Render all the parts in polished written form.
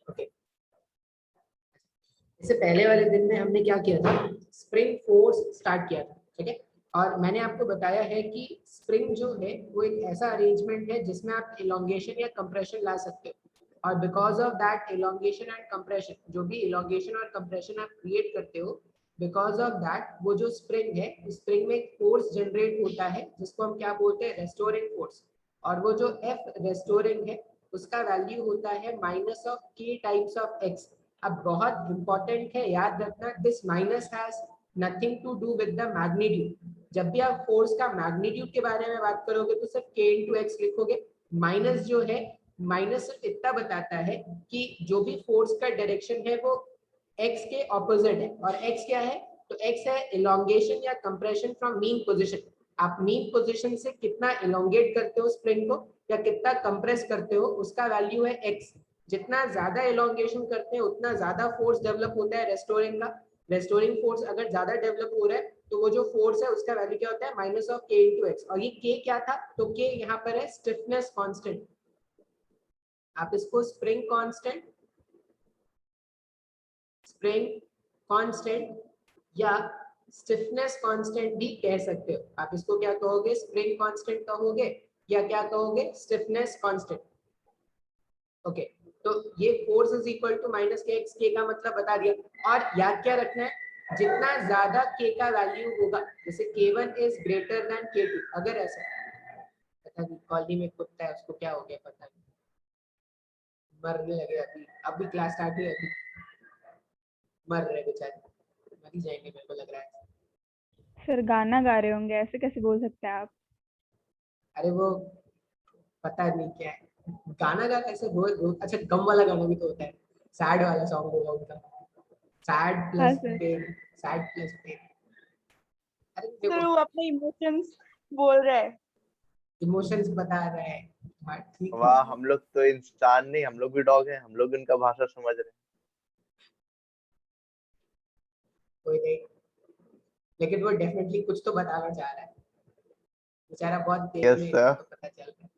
Okay, इससे पहले वाले दिन में हमने क्या किया था, स्प्रिंग फोर्स स्टार्ट किया था, ठीक है। और मैंने आपको बताया है कि स्प्रिंग जो है वो एक ऐसा अरेंजमेंट है जिसमें आप इलोंगेशन या कंप्रेशन ला सकते हो, और because of that elongation and compression, जो भी इलोंगेशन और कंप्रेशन आप क्रिएट करते हो, बिकॉज ऑफ दैट वो जो स्प्रिंग है, स्प्रिंग में एक फोर्स जनरेट होता है जिसको हम क्या बोलते हैं, रेस्टोरिंग फोर्स। और वो जो एफ रेस्टोरिंग है उसका वैल्यू होता है minus of k times of x. अब बहुत इंपॉर्टेंट है, याद रखना, this minus has nothing to do with the magnitude. जब भी आप फोर्स का मैग्नीट्यूड के बारे में बात करोगे तो सिर्फ k इंटू एक्स लिखोगे। माइनस जो है, माइनस सिर्फ इतना बताता है कि जो भी फोर्स का डायरेक्शन है वो x के ऑपोजिट है, और x क्या है, तो x है इलोंगेशन या कंप्रेशन फ्रॉम मीन पोजीशन। आप मीन पोजीशन से कितना इलोंगेट करते हो स्प्रिंग को या कितना कंप्रेस करते हो, उसका वैल्यू है x। जितना ज्यादा इलोंगेशन करते हैं उतना ज्यादा फोर्स डेवलप होता है रेस्टोरिंग का। रेस्टोरिंग फोर्स अगर ज्यादा डेवलप हो रहा है तो वो जो फोर्स है उसका वैल्यू क्या होता है, माइनस ऑफ के इंटू एक्स। और ये के क्या था, तो के यहाँ पर है स्टिफनेस कांस्टेंट। आप इसको स्प्रिंग कांस्टेंट, स्प्रिंग कांस्टेंट या स्टिफनेस कांस्टेंट भी कह सकते हो। आप इसको क्या कहोगे, स्प्रिंग कांस्टेंट कहोगे या क्या कहोगे, स्टिफनेस कांस्टेंट। ओके, तो ये force is equal to minus k x, k का मतलब बता दिया। और याद क्या रखना है, जितना ज्यादा के का वैल्यू होगा, जैसे k1 is greater than k2, अगर ऐसा, पता नहीं कॉलोनी में कुत्ता है उसको क्या हो गया पता नहीं, मरने लगे अभी क्लास स्टार्ट हुई, अभी मर रहे बेचारे, मर ही जाएंगे मेरे को लग रहा है। सर गाना गा रहे होंगे, ऐसे कैसे बोल सकते हैं आप? अरे वो पता नहीं क्या है, गाना गा कैसे बोल, अच्छा गम वाला गाना भी तो होता है, सैड वाला सॉन्ग होगा उनका, सैड हाँ plus sir. Pain, sad plus pain. अरे सर देखो, वो अपने इमोशंस बोल रहा है। इमोशंस बता रहे हैं, हाँ ठीक है। वाह, हम लोग तो इंसान नहीं, हम लोग भी डॉग हैं, हम लोग इनका भाषा समझ रहे हैं। कोई नहीं, लेकिन वो डेफिनेटली कुछ तो बताना चाह रहा है, बेचारा बहुत तेज यस में, सर। तो पता चल रहा है।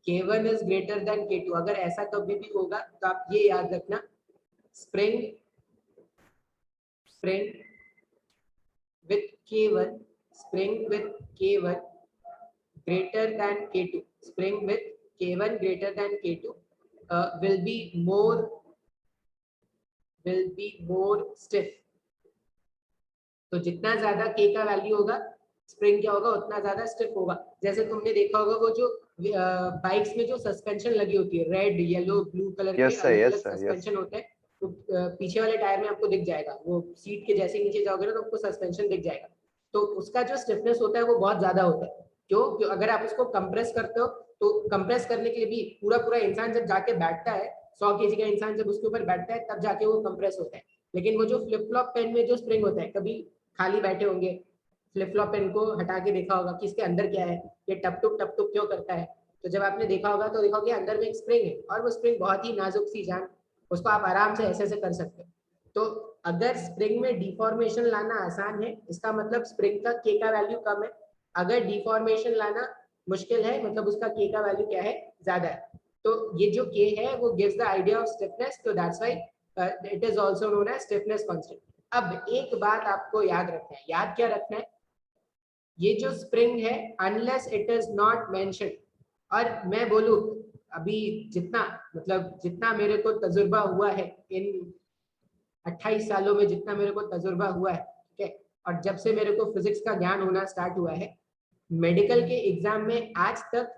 k1 is greater than k2, अगर ऐसा कभी भी होगा तो आप ये याद रखना, spring spring with k1, spring with k1 greater than k2, spring with k1 greater than k2 will be more stiff। तो जितना ज्यादा k का वैल्यू होगा, स्प्रिंग क्या होगा, उतना ज्यादा स्टिफ होगा। जैसे तुमने देखा होगा वो जो बाइक्स में जो सस्पेंशन लगी होती है, रेड येलो ब्लू कलर के यस सर, अलग यस अलग सर, यस। सस्पेंशन होते हैं, तो पीछे वाले टायर में आपको दिख जाएगा, वो सीट के जैसे नीचे जाओगे ना तो आपको सस्पेंशन दिख जाएगा। तो उसका जो स्टिफनेस होता है वो बहुत ज्यादा होता है। क्यों? अगर आप उसको कंप्रेस करते हो तो कंप्रेस करने के लिए भी पूरा पूरा इंसान जब जाके बैठता है, 100 केजी का इंसान जब उसके ऊपर बैठता है तब जाके वो कंप्रेस होता है। लेकिन वो जो फ्लिप फ्लॉप पेन में जो स्प्रिंग होता है, कभी खाली बैठे होंगे, फ्लिप फ्लॉप पेन को हटा के देखा होगा कि इसके अंदर क्या है, ये टप टुप क्यों करता है, तो जब आपने देखा होगा तो देखा कि अंदर में एक स्प्रिंग है, और वो स्प्रिंग बहुत ही नाजुक सी जान, उसको आप आराम से ऐसे ऐसे कर सकते हो। तो अगर स्प्रिंग में डिफॉर्मेशन लाना आसान है, इसका मतलब स्प्रिंग का के का वैल्यू कम है। अगर डिफॉर्मेशन लाना मुश्किल है, मतलब उसका के का वैल्यू क्या है, ज्यादा है। तो ये जो के है वो gives the idea of stiffness, तो that's why it is also known as stiffness constant. अब एक बात आपको याद रखना है, याद क्या रखना है, ये जो स्प्रिंग है unless it is not mentioned, और मैं बोलूं अभी जितना, मतलब जितना मेरे को तजुर्बा हुआ है इन 28 सालों में, जितना मेरे को तजुर्बा हुआ है, ठीक है, और जब से मेरे को फिजिक्स का ज्ञान होना स्टार्ट हुआ है, मेडिकल के एग्जाम में आज तक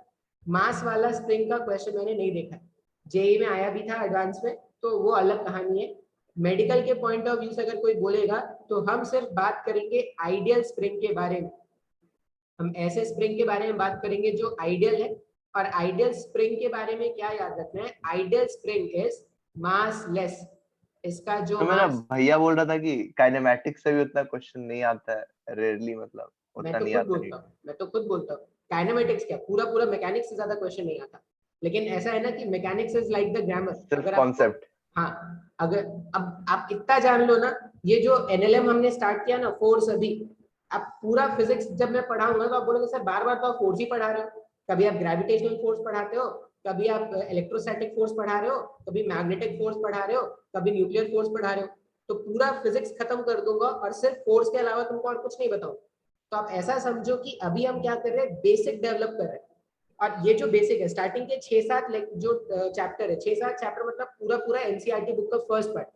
मास वाला स्प्रिंग का क्वेश्चन मैंने नहीं देखा। जेई में आया भी था एडवांस में, तो वो अलग कहानी है। मेडिकल के पॉइंट ऑफ व्यू से अगर कोई बोलेगा तो हम सिर्फ बात करेंगे आइडियल स्प्रिंग के बारे में, हम ऐसे स्प्रिंग के बारे में बात करेंगे जो आइडियल है। और आइडियल स्प्रिंग के बारे में क्या याद रखना है, ideal spring is mass less, इसका जो तो मेरा मास, भैया बोल रहा था कि काइनेमैटिक्स से भी उतना क्वेश्चन नहीं आता है, रेयरली, मतलब मैं उतना तो नहीं खुद आता बोलता रीडिंग। हूँ, मैं तो खुद बोलता हूँ, काइनेमेटिक्स क्या, पूरा पूरा मैकेनिक्स से ज्यादा क्वेश्चन नहीं आता। लेकिन ऐसा है ना कि mechanics is like the grammar, सिर्फ अगर आपको, कॉन्सेप्ट। हाँ, अगर अब आप इतना जान लो ना, ये जो एनएलएम हमने स्टार्ट किया ना, फोर्स, अभी आप पूरा फिजिक्स जब मैं पढ़ाऊंगा तो आप बोलोगे सर बार बार तो आप फोर्स ही पढ़ा रहे हो, कभी आप ग्रेविटेशनल फोर्स पढ़ाते हो, कभी आप इलेक्ट्रोस्टैटिक फोर्स पढ़ा रहे हो, कभी मैग्नेटिक फोर्स पढ़ा रहे हो, कभी न्यूक्लियर फोर्स पढ़ा रहे हो, तो पूरा फिजिक्स खत्म कर दूंगा और सिर्फ फोर्स के अलावा तुमको और कुछ नहीं बताऊं। तो आप ऐसा समझो कि अभी हम क्या कर रहे हैं, बेसिक डेवलप कर रहे हैं। और ये जो बेसिक है, स्टार्टिंग के 6-7 जो चैप्टर है, 6-7 चैप्टर मतलब पूरा पूरा एनसीईआरटी बुक का फर्स्ट पार्ट,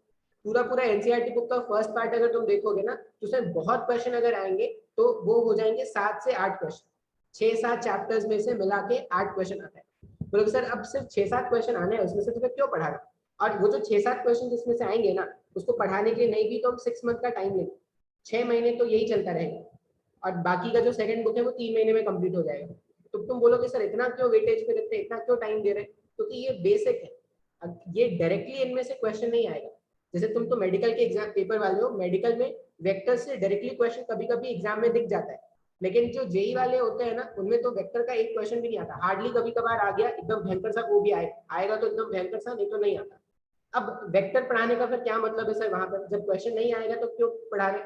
पूरा पूरा एनसीईआरटी बुक का फर्स्ट पार्ट अगर तुम देखोगे ना, तो उसमें बहुत क्वेश्चन अगर आएंगे तो वो हो जाएंगे 7 से 8 क्वेश्चन। 6-7 चैप्टर्स में से मिला के 8 क्वेश्चन आता है। बोलोगे सर अब सिर्फ 6-7 क्वेश्चन आने हैं, उसमें से तुम्हें क्यों पढ़ा रहा? और वो जो 6-7 क्वेश्चन जिसमें से आएंगे ना, उसको पढ़ाने के लिए नहीं भी तो हम 6 मंथ का टाइम लेंगे, 6 महीने तो यही चलता रहेगा, और बाकी का जो सेकंड बुक है वो 3 महीने में कंप्लीट हो जाएगा। तो तुम बोलोगे सर इतना क्यों वेटेज पे देते हैं, इतना क्यों टाइम दे रहे हैं? क्योंकि ये बेसिक है, अब ये डायरेक्टली इनमें से क्वेश्चन नहीं आएगा। जैसे तुम तो मेडिकल के एग्जाम पेपर वाले हो, मेडिकल में वेक्टर से डायरेक्टली क्वेश्चन कभी कभी एग्जाम में दिख जाता है, लेकिन जो जेई वाले होते हैं ना, उनमें तो वेक्टर का एक क्वेश्चन भी नहीं आता, हार्डली कभी कभार आ गया एकदम भयंकर सा, वो भी आएगा तो एकदम भयंकर सा, नहीं तो नहीं आता। अब वेक्टर पढ़ाने का फिर क्या मतलब है सर वहां पर, जब क्वेश्चन नहीं आएगा तो क्यों पढ़ा रहे?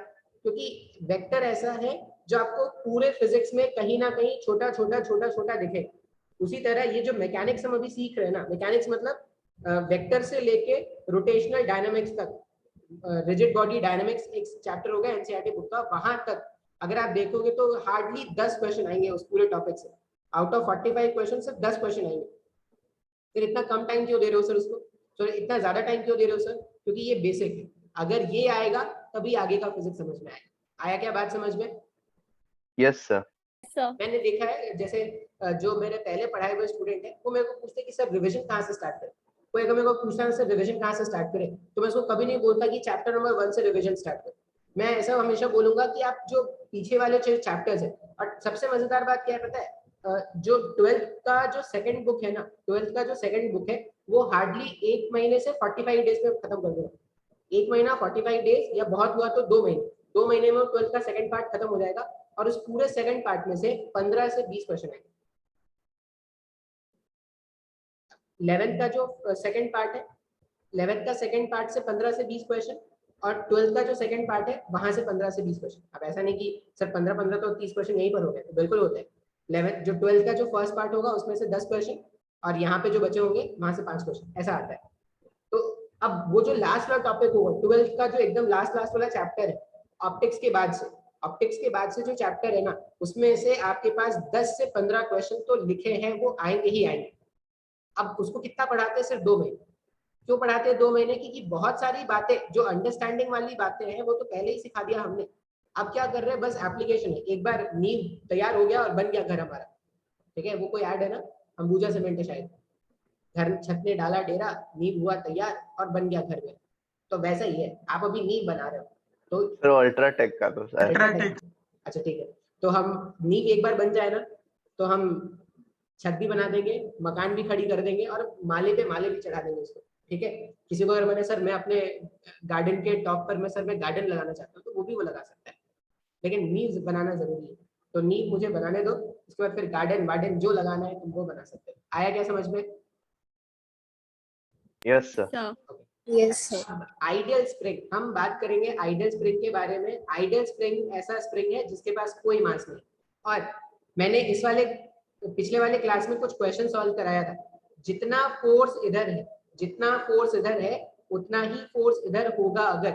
क्योंकि वेक्टर ऐसा है जो आपको पूरे फिजिक्स में कहीं ना कहीं छोटा छोटा छोटा छोटा दिखे। उसी तरह ये जो मैकेनिक्स हम अभी सीख रहे हैं ना, मैकेनिक्स मतलब वेक्टर से लेके रोटेशनल डायनामिक्स तक, रिजिड बॉडी डायनामिक्स एक चैप्टर होगा एनसीईआरटी बुक का, वहां तक अगर आप देखोगे तो हार्डली 10 क्वेश्चन आएंगे उस पूरे टॉपिक से। आउट ऑफ 45 क्वेश्चन सिर्फ 10 क्वेश्चन आएंगे। फिर इतना कम टाइम क्यों दे रहे हो सर उसको? सर इतना ज्यादा टाइम क्यों दे रहे हो सर? क्योंकि ये बेसिक है, अगर ये आएगा तभी आगे का फिजिक्स समझ में आएगा। आया क्या बात समझ में? Yes sir. मैंने देखा है जैसे जो मेरे पहले पढ़ाए हुए स्टूडेंट है, वो मेरे को पूछते कि सर रिवीजन कहाँ से स्टार्ट करें। कोई अगर मेरे को पूछता है सर रिवीजन कहाँ से स्टार्ट करें, तो मैं उसको कभी नहीं बोलता कि चैप्टर नंबर 1 से रिवीजन स्टार्ट करें। मैं ऐसा हमेशा बोलूंगा कि आप जो पीछे वाले चैप्टर्स है, और सबसे मजेदार बात क्या है पता है, जो 12th का जो सेकंड बुक है ना, 12th का जो सेकंड बुक है, वो हार्डली 1 महीने से 45 डेज में खत्म कर दूंगा। 1 महीना 45 डेज, या बहुत हुआ तो 2 महीने, 2 महीने में 12th का सेकंड पार्ट खत्म हो जाएगा, और उस पूरे सेकंड पार्ट में से 15 से 20 क्वेश्चन आएंगे। 11th का जो सेकंड पार्ट है, 11th का सेकंड पार्ट से 15 से 20 क्वेश्चन, और 12th का जो सेकंड पार्ट है वहां से 15 से 20 क्वेश्चन। अब ऐसा नहीं कि सर 15-15 तो 30 क्वेश्चन यहीं पर हो गए, तो बिल्कुल होते हैं। 11th जो 12th का जो फर्स्ट पार्ट होगा उसमें से 10 क्वेश्चन, और यहाँ पे जो बचे होंगे वहां से 5 क्वेश्चन, ऐसा आता है। तो अब वो जो लास्ट वाला टॉपिक होगा 12th का, जो एकदम लास्ट लास्ट वाला चैप्टर है, ऑप्टिक्स के बाद से, ऑप्टिक्स के बाद से जो चैप्टर है ना, उसमें से आपके पास 10 से 15 क्वेश्चन तो लिखे हैं, वो आएंगे ही आएंगे। अब उसको कितना पढ़ाते हैं? सिर्फ 2 महीने। क्यों पढ़ाते हैं 2 महीने? क्योंकि बहुत सारी बातें जो अंडरस्टैंडिंग वाली बातें हैं वो तो पहले ही सिखा दिया हमने। अब क्या कर रहे हैं, बस एप्लीकेशन है, एक बार नींव तैयार हो गया और बन गया घर हमारा। ठीक है, वो कोई ऐड है ना, अंबुजा सीमेंट है शायद, घर छत ने डाला डेरा, नींव हुआ तैयार और बन गया घर में। तो वैसा ही है, आप अभी नींव बना रहे हो तो सर अल्ट्राटेक का तो सर। अच्छा ठीक है, तो हम नींव एक बार बन जाए ना, तो हम छत भी बना देंगे, मकान भी खड़ी कर देंगे, और माले पे माले भी चढ़ा देंगे उसको। ठीक है, किसी को अगर मैंने सर मैं अपने गार्डन के टॉप पर मैं सर मैं गार्डन लगाना चाहता हूँ, तो वो भी वो लगा सकता है, लेकिन नींव बनाना जरूरी है। तो नींव मुझे बनाने दो, उसके बाद फिर गार्डन वार्डन जो लगाना है तुम वो बना सकते हो। आया क्या समझ में? Yes sir. Yes sir. Ideal spring, हम बात करेंगे आइडियल स्प्रिंग के बारे में। आइडियल स्प्रिंग ऐसा स्प्रिंग है जिसके पास कोई मास नहीं। और मैंने इस वाले पिछले वाले क्लास में कुछ क्वेश्चन सॉल्व कराया था, जितना फोर्स इधर है, जितना फोर्स इधर है उतना ही फोर्स इधर होगा अगर,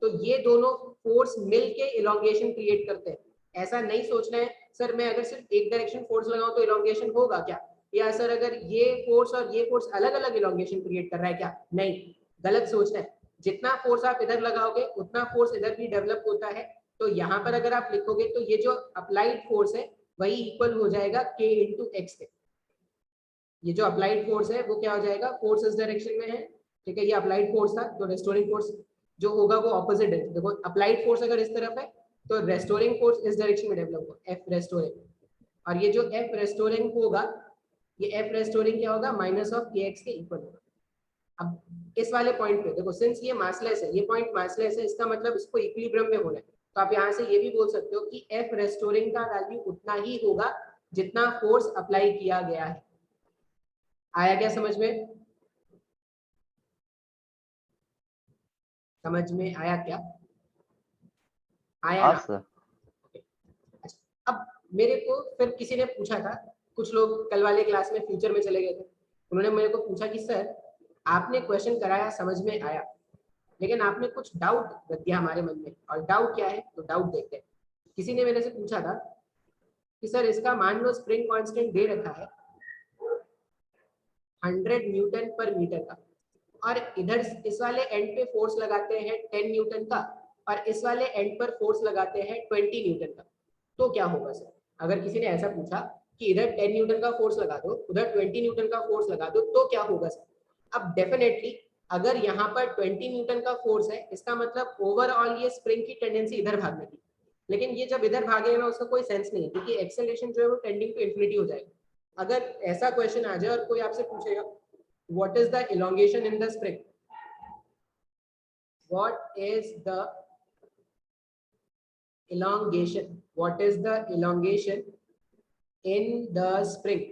तो ये दोनों फोर्स मिलके इलोंगेशन क्रिएट करते हैं। ऐसा नहीं सोचना है सर मैं अगर सिर्फ एक डायरेक्शन फोर्स लगाऊं तो इलोंगेशन होगा क्या, या सर अगर ये फोर्स और ये फोर्स अलग अलग इलोंगेशन क्रिएट कर रहा है क्या, नहीं, गलत सोचना है। जितना फोर्स आप इधर लगाओगे उतना फोर्स इधर भी डेवलप होता है। तो यहाँ पर अगर आप लिखोगे तो ये जो अप्लाइड फोर्स है वही इक्वल हो जाएगा k इंटू एक्स के। ये जो अप्लाइड फोर्स है वो क्या हो जाएगा, फोर्स इस डायरेक्शन में है, ठीक है, ये अप्लाइड फोर्स था, तो रेस्टोरिंग फोर्स जो होगा वो ऑपोजिट है। देखो अप्लाइड फोर्स अगर इस तरफ है तो रेस्टोरिंग फोर्स इस डायरेक्शन में डेवलप होगा, एफ रेस्टोरिंग, और ये जो एफ रेस्टोरिंग होगा, ये एफ रेस्टोरिंग क्या होगा, माइनस ऑफ के एक्स के इक्वल होगा। अब इस वाले पॉइंट पे देखो, सिंस ये मासलेस है, ये पॉइंट मासलेस है, इसका मतलब इसको इक्विलिब्रियम में होना है। तो आप यहाँ से ये भी बोल सकते हो कि एफ रेस्टोरिंग का वैल्यू उतना ही होगा जितना फोर्स अप्लाई किया गया है। आया क्या समझ में? समझ में आया क्या? आया हाँ ना? सर। अच्छा, अब मेरे को फिर किसी ने पूछा था, कुछ लोग कल वाले क्लास में फ्यूचर में चले गए थे, उन्होंने मेरे को पूछा कि सर आपने क्वेश्चन कराया, समझ में आया, लेकिन आपने कुछ डाउट रख दिया हमारे मन में, और डाउट क्या है तो डाउट देखते हैं। किसी ने मेरे से पूछा था कि सर इसका मान लो स्प्रिंग कांस्टेंट दे रखा है 100 न्यूटन पर मीटर का, और इधर इस वाले एंड पे फोर्स लगाते हैं 10 न्यूटन का, और इस वाले एंड पर फोर्स लगाते हैं 20 न्यूटन का, तो क्या होगा सर? अगर किसी ने ऐसा पूछा कि इधर 10 न्यूटन का फोर्स लगा दो, उधर 20 न्यूटन का फोर्स लगा दो, तो क्या होगा सर? अब डेफिनेटली अगर यहाँ पर 20 न्यूटन का फोर्स है, इसका मतलब ओवरऑल ये स्प्रिंग की टेंडेंसी इधर भागने की, लेकिन ये जब इधर भागेगा ना उसका कोई सेंस नहीं है, क्योंकि एक्सेलरेशन जो है वो टेंडिंग टू इन्फिनिटी हो जाएगा। अगर ऐसा क्वेश्चन आ जाए और कोई आपसे पूछेगा what is the elongation in the spring, what is the elongation, what is the elongation in the spring,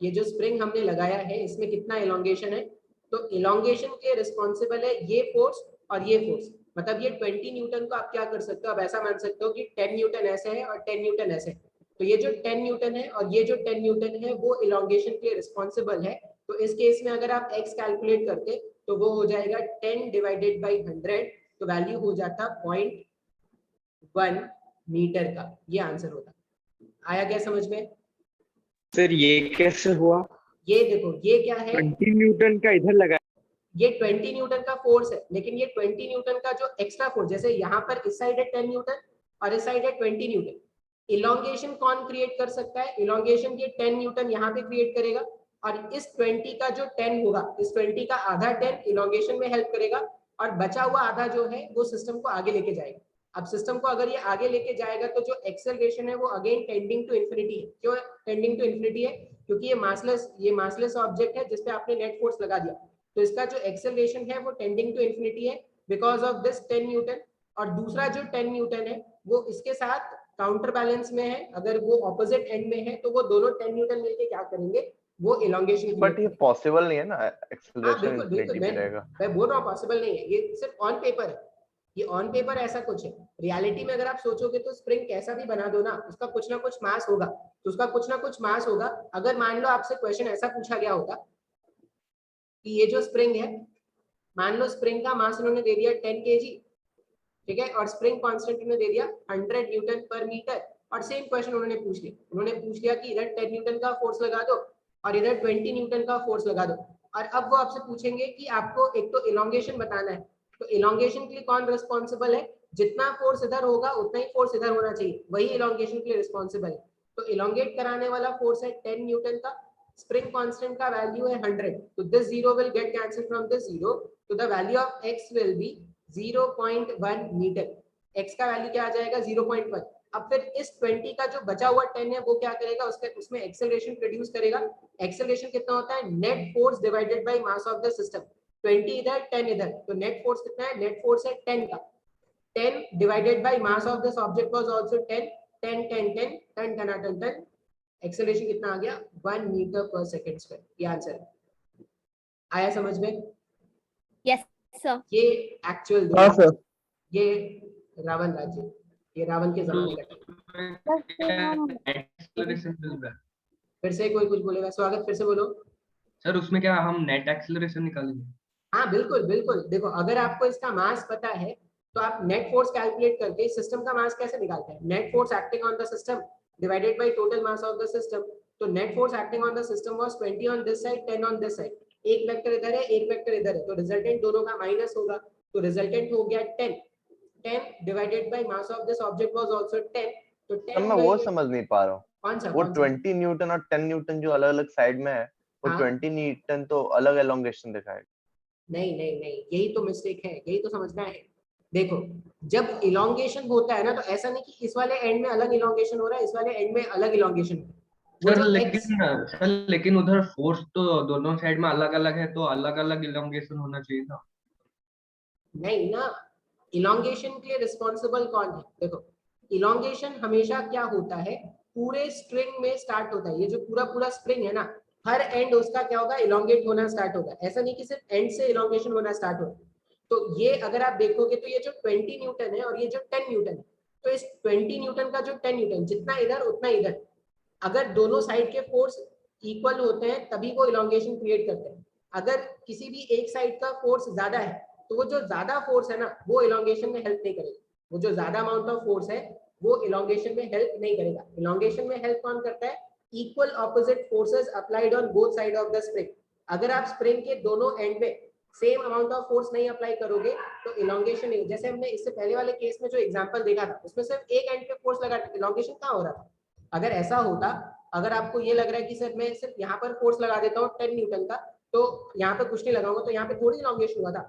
ये जो स्प्रिंग हमने लगाया है इसमें कितना elongation है, तो elongation के रिस्पॉन्सिबल है ये फोर्स और ये फोर्स, मतलब ये 20 न्यूटन को आप क्या कर सकते हो, आप ऐसा मान सकते हो कि 10 न्यूटन ऐसे है और 10 न्यूटन ऐसे है, तो ये जो 10 न्यूटन है और ये जो 10 न्यूटन है वो elongation के रिस्पॉन्सिबल है। तो इस केस में अगर आप x कैलकुलेट करते तो वो हो जाएगा 10 डिवाइडेड बाई 100, तो वैल्यू हो जाता 0.1 मीटर का, ये आंसर होता। आया क्या समझ में? सर ये कैसे हुआ? ये देखो ये क्या है, 20 न्यूटन का इधर लगा, ये 20 न्यूटन का फोर्स है, लेकिन ये 20 न्यूटन का जो एक्स्ट्रा फोर्स, जैसे यहाँ पर इस साइड है 10 न्यूटन और इस साइड है 20 न्यूटन, इलोंगेशन कौन क्रिएट कर सकता है? इलोंगेशन ये 10 न्यूटन यहाँ पे क्रिएट करेगा, और इस 20 का जो 10 होगा, इस 20 का आधा 10 इलोंगेशन में हेल्प करेगा, और बचा हुआ आधा जो है वो सिस्टम को आगे लेके जाएगा। अब सिस्टम को अगर ये आगे लेके जाएगा तो जो एक्सेलरेशन है वो अगेन टेंडिंग टू इन्फिनिटी है। क्यों टेंडिंग टू इन्फिनिटी है? क्योंकि ये मासलेस ऑब्जेक्ट है जिसपे आपने नेट फोर्स लगा दिया, तो इसका जो एक्सेलरेशन है वो टेंडिंग टू इन्फिनिटी है बिकॉज ऑफ दिस 10 न्यूटन, और दूसरा जो 10 न्यूटन है वो इसके साथ काउंटर बैलेंस में है, अगर वो ऑपोजिट एंड में है तो वो दोनों 10 न्यूटन मिलके क्या करेंगे, वो इलोंगेशन। बट ये पॉसिबल नहीं है ना, एक्सेलरेशन बिल्कुल बिल्कुल, इन्फिनिटी पे रहेगा। मैं बोल रहा हूँ पॉसिबल नहीं है, ये सिर्फ ऑन पेपर है, ये ऑन पेपर ऐसा कुछ है। रियलिटी में अगर आप सोचोगे तो स्प्रिंग कैसा भी बना दो ना, उसका कुछ ना कुछ मास होगा, तो उसका कुछ ना कुछ मास होगा। अगर मान लो आपसे क्वेश्चन ऐसा पूछा गया होता कि ये जो स्प्रिंग है, मान लो स्प्रिंग का मास उन्होंने दे दिया 10 kg, ठीक है, और स्प्रिंग कांस्टेंट उन्होंने दे दिया 100 न्यूटन पर मीटर, और सेम क्वेश्चन उन्होंने पूछ लिया कि इधर 10 न्यूटन का फोर्स लगा दो और इधर 20 न्यूटन का फोर्स लगा दो, और अब वो आपसे पूछेंगे कि आपको एक तो इलोंगेशन बताना है, तो इलोंगेशन के लिए कौन रिस्पॉन्सिबल है? जितना फोर्स इधर होगा उतना ही फोर्स इधर होना चाहिए, वही इलोंगेशन के लिए रिस्पॉन्सिबल है। तो इलोंगेट कराने वाला फोर्स है 10 न्यूटन का, स्प्रिंग कांस्टेंट का वैल्यू है 100, तो this zero will get cancel from this zero, तो the value of x will be 0.1 metre. x का वैल्यू क्या आ जाएगा? 0.1। अब फिर इस 20 का जो बचा हुआ 10 है वो क्या करेगा, उसमें एक्सेलरेशन प्रोड्यूस करेगा। एक्सेलरेशन कितना होता है? Net force divided by mass of the system. 20 इधर 10 इधर, तो नेट फोर्स कितना है? नेट फोर्स है 10 का, 10 divided by mass of this object was also 10, 10 10 10 10 10 10 10, acceleration कितना आ गया? 1 मीटर पर सेकंड स्क्वायर। ये आंसर है। आया समझ में? Yes sir. ये एक्चुअल हाँ सर। ये रावण राज्य, ये रावण के जमाने का। फिर से कोई कुछ बोलेगा? स्वागत, फिर से बोलो। सर उसमें क्या हम नेट एक्सेलरेशन निकालेंगे? हाँ बिल्कुल बिल्कुल, देखो अगर आपको इसका मास पता है तो आप नेट फोर्स कैलकुलेट करके सिस्टम का मास कैसे निकालते हैं? Net force acting on the system divided by total mass of the system. तो net force acting on the system was 20 on this side, 10 on this side. एक vector इधर है, एक वेक्टर इधर है, तो रिजल्टेंट दोनों का माइनस होगा, तो रिजल्टेंट हो गया 10। 10 divided by mass of this object was also 10, तो 10 मैं वो समझ नहीं पा रहा हूँ, कौन सा? वो 20 न्यूटन और 10 न्यूटन जो अलग अलग साइड में है, वो हाँ? 20 न्यूटन तो अलग एलोंगेशन दिखाएगा। नहीं नहीं नहीं, यही तो मिस्टेक है, यही तो समझना है। देखो जब इलोंगेशन होता है ना, तो ऐसा नहीं कि इस वाले एंड में अलग इलोंगेशन हो रहा है, इस वाले एंड में अलग इलोंगेशन हो रहा है। सर लेकिन उधर फोर्स तो दोनों साइड में अलग अलग है, तो अलग अलग इलोंगेशन होना चाहिए था। नहीं ना, इलोंगेशन के लिए रिस्पॉन्सिबल कौन है? देखो इलोंगेशन हमेशा क्या होता है, पूरे स्ट्रिंग में स्टार्ट होता है। ये जो पूरा पूरा स्प्रिंग है ना, हर एंड उसका क्या होगा? इलोंगेट होना स्टार्ट होगा। ऐसा नहीं कि सिर्फ एंड से इलोंगेशन होना स्टार्ट होगा। तो ये अगर आप देखोगे तो ये जो 20 न्यूटन है और ये जो 10 न्यूटन है, तो इस 20 न्यूटन का जो 10 न्यूटन जितना इधर उतना इधर, अगर दोनों साइड के फोर्स इक्वल होते हैं तभी वो इलोंगेशन क्रिएट करते हैं। अगर किसी भी एक साइड का फोर्स ज्यादा है तो वो जो ज्यादा फोर्स है ना वो इलोंगेशन में हेल्प नहीं करेगा। वो जो ज्यादा अमाउंट ऑफ फोर्स है वो इलोंगेशन में हेल्प नहीं करेगा। इलोंगेशन में हेल्प कौन करता है? Equal opposite forces applied on both side of the spring. अगर आप स्प्रिंग के दोनों एंड में सेम अमाउंट ऑफ फोर्स नहीं अप्लाई करोगे तो इलोंगेशन नहीं। जैसे हमने इससे पहले वाले केस में जो एग्जांपल देखा था उसमें सिर्फ एक एंड पे फोर्स लगा, इलोंगेशन कहाँ हो रहा था? अगर ऐसा होता, अगर आपको ये लग रहा है कि सर मैं सिर्फ यहाँ पर फोर्स लगा देता हूँ 10 न्यूटन का तो यहाँ पे कुछ नहीं लगाऊंगा तो यहाँ पे थोड़ी इलोंगेशन हुआ था।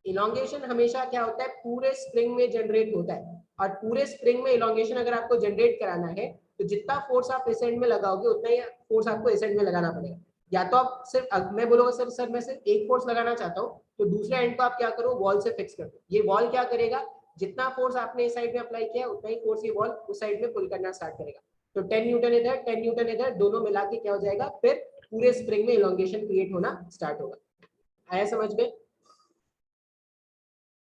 इलोंगेशन हमेशा क्या होता है? पूरे स्प्रिंग में जनरेट होता है। और पूरे स्प्रिंग में इलोंगेशन अगर आपको जनरेट कराना है तो जितना फोर्स आप इस एंड में लगाओगे उतना ही फोर्स आपको इस एंड में लगाना पड़ेगा। या तो आप सिर्फ, मैं बोलूंगा सर मैं सिर्फ एक फोर्स लगाना चाहता हूँ तो दूसरे एंड को आप क्या करो? वॉल से फिक्स कर दो। ये वॉल क्या करेगा? जितना फोर्स आपने इस साइड में अप्लाई किया उतना ही फोर्स ये वॉल उस साइड में पुल करना स्टार्ट करेगा। तो 10 न्यूटन इधर 10 न्यूटन इधर, दोनों मिला के क्या हो जाएगा? फिर पूरे स्प्रिंग में इलोंगेशन क्रिएट होना स्टार्ट होगा। आया समझ में?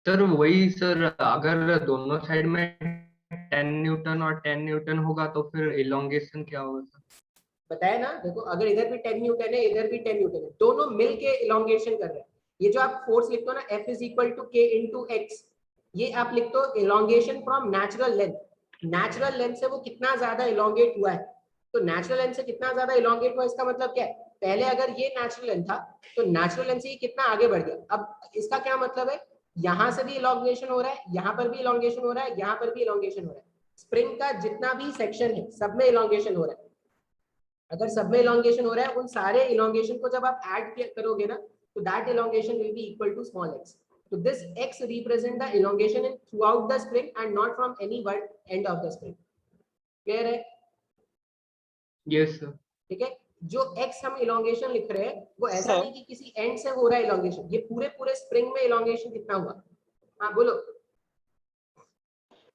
सर वही सर, अगर दोनों साइड में 10 न्यूटन और 10 न्यूटन होगा तो फिर इलोंगेशन क्या होगा सर? बताया ना, देखो अगर इधर भी 10 न्यूटन है इधर भी 10 न्यूटन है, दोनों मिलके इलोंगेशन कर रहे हैं। ये जो आप फोर्स लिखते हो ना F is equal to K into x, ये आप लिखते हो elongation from natural length. Natural length से वो कितना ज्यादा इलोंगेट हुआ है। तो नेचुरल लेंथ से कितना ज्यादा इलोंगेट हुआ इसका मतलब क्या है? पहले अगर ये नेचुरल लेंथ था तो नेचुरल लेंथ से ये कितना आगे बढ़ गया। अब इसका क्या मतलब है? यहाँ से भी इलोंगेशन हो रहा है, यहाँ पर भी इलोंगेशन हो रहा है, यहाँ पर भी इलोंगेशन हो रहा है। स्प्रिंग का जितना भी सेक्शन है सब में इलोंगेशन हो रहा है। अगर सब में इलोंगेशन हो रहा है, उन सारे इलोंगेशन को जब आप ऐड करोगे ना तो that elongation will be equal to small x. So this x represent the elongation in throughout the spring and not from any one end of the spring. Clear है? Yes sir. ठीक है, जो x हम elongation लिख रहे हैं वो ऐसा नहीं कि किसी एंड से हो रहा है इलोंगेशन, ये पूरे पूरे स्प्रिंग में इलोंगेशन कितना हुआ। हाँ बोलो।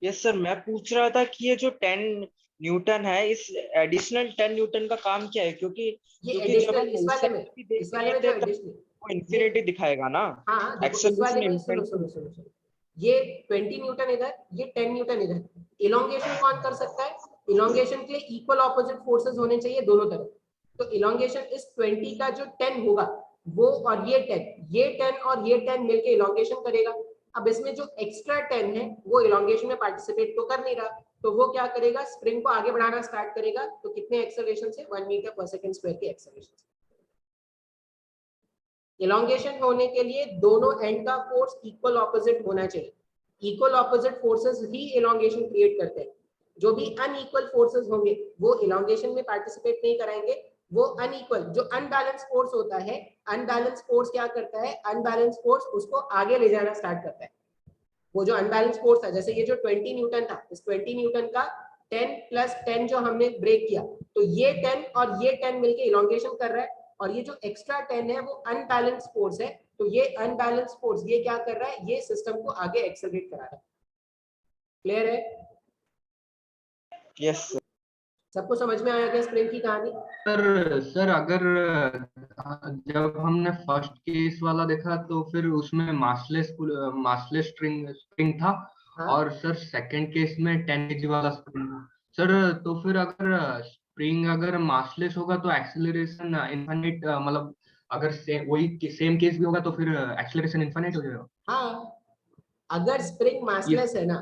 यस सर, मैं पूछ रहा था कि ये जो 10 न्यूटन है, इस एडिशनल 10 न्यूटन का काम क्या है? क्योंकि ये क्योंकि जब एडिशनल हम इस वाले में, भी देख इस वाले रहे में थे जो तब एडिशनल वो इन्फिनिटी दिखाएगा ना। हाँ देखो इस वाले में सुनो, ये 20 न्यूटन इधर, ये 10 न्यूटन इधर। इलोंगेशन कौन कर सकता है? इलोंगेशन के लिए इक्वल ऑपोजिट फोर्सेस होने चाहिए दोनों तरफ। तो इलोंगेशन इस 20 का जो 10 होगा वो और ये 10 और ये 10 मिलके इलोंगेशन करेगा। अब इसमें जो एक्स्ट्रा 10 है वो इलोंगेशन में पार्टिसिपेट तो कर नहीं रहा, तो वो क्या करेगा? स्प्रिंग को आगे बढ़ाना स्टार्ट करेगा। तो कितने एक्सेलरेशन से? 1 मीटर पर सेकंड स्क्वायर के एक्सेलरेशन से। इलोंगेशन होने के लिए दोनों एंड का फोर्स इक्वल ऑपोजिट होना चाहिए। इक्वल ऑपोजिट फोर्सेस ही इलोंगेशन क्रिएट करते हैं। जो भी अनइक्वल फोर्सेस होंगे वो इलोंगेशन में पार्टिसिपेट नहीं कराएंगे। वो अनइक्वल जो अनबैलेंस फोर्स होता है, अनबैलेंस फोर्स क्या करता है? अनबैलेंस फोर्स उसको आगे ले जाना स्टार्ट करता है। वो जो अनबैलेंस फोर्स था, जैसे ये जो 20 न्यूटन था, इस 20 न्यूटन का 10 प्लस 10 जो हमने ब्रेक किया तो ये 10 और ये 10 मिलके इलोंगेशन कर रहा है। और ये जो एक्स्ट्रा 10 है वो अनबैलेंस फोर्स है। तो ये अनबैलेंस फोर्स ये क्या कर रहा है? ये सिस्टम को आगे एक्सेलरेट करा रहा है। क्लियर है? Yes sir. सबको समझ में आया क्या स्प्रिंग की कहानी? सर अगर जब हमने फर्स्ट केस वाला देखा तो फिर उसमें मासलेस स्प्रिंग था। हाँ? और सर सेकंड केस में 10 kg वाला स्प्रिंग था। सर तो फिर अगर स्प्रिंग अगर मासलेस होगा तो एक्सेलरेशन इनफाइनाइट, मतलब अगर वही सेम केस भी होगा तो फिर एक्सेलरेशन इनफाइनाइट हो जाएगा। हाँ, अगर स्प्रिंग मासलेस है ना,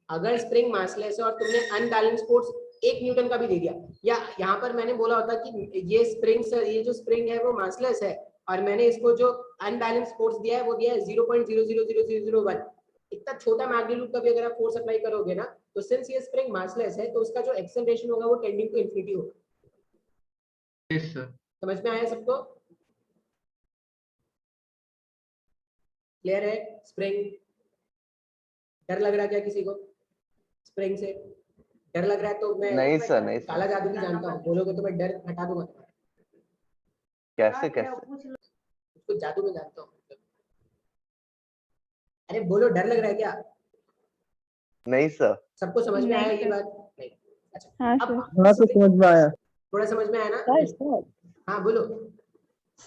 अगर स्प्रिंग मासलेस है और तुमने अनबैलेंस फोर्स 1 न्यूटन का भी दे दिया, या यहाँ पर मैंने बोला होता कि ये स्प्रिंग ये जो स्प्रिंग है वो मासलेस है और मैंने इसको जो अनबैलेंस फोर्स दिया है वो दिया है 0.00001, इतना छोटा मैग्नीट्यूड का भी अगर आप फोर्स अप्लाई करोगे ना तो सिंस ये स्प्रिंग मासलेस है तो उसका जो एक्सेलरेशन होगा वो टेंडिंग टू इंफिनिटी होगा। Yes sir. समझ में आया सबको? क्लियर है? स्प्रिंग डर लग रहा है क्या किसी को स्प्रिंग से? डर लग रहा है तो मैं नहीं सर, नहीं काला सर। जादू भी जानता हूँ, बोलोगे तो मैं डर हटा दूंगा। कैसे कैसे? उसको जादू में जानता हूँ। अरे बोलो, डर लग रहा है क्या? नहीं सर। सबको समझ में नहीं आया ये सर। बात? नहीं। अच्छा, हाँ अब सर। हाँ तो समझ में आया। थोड़ा समझ में आया ना? सर हाँ बोलो।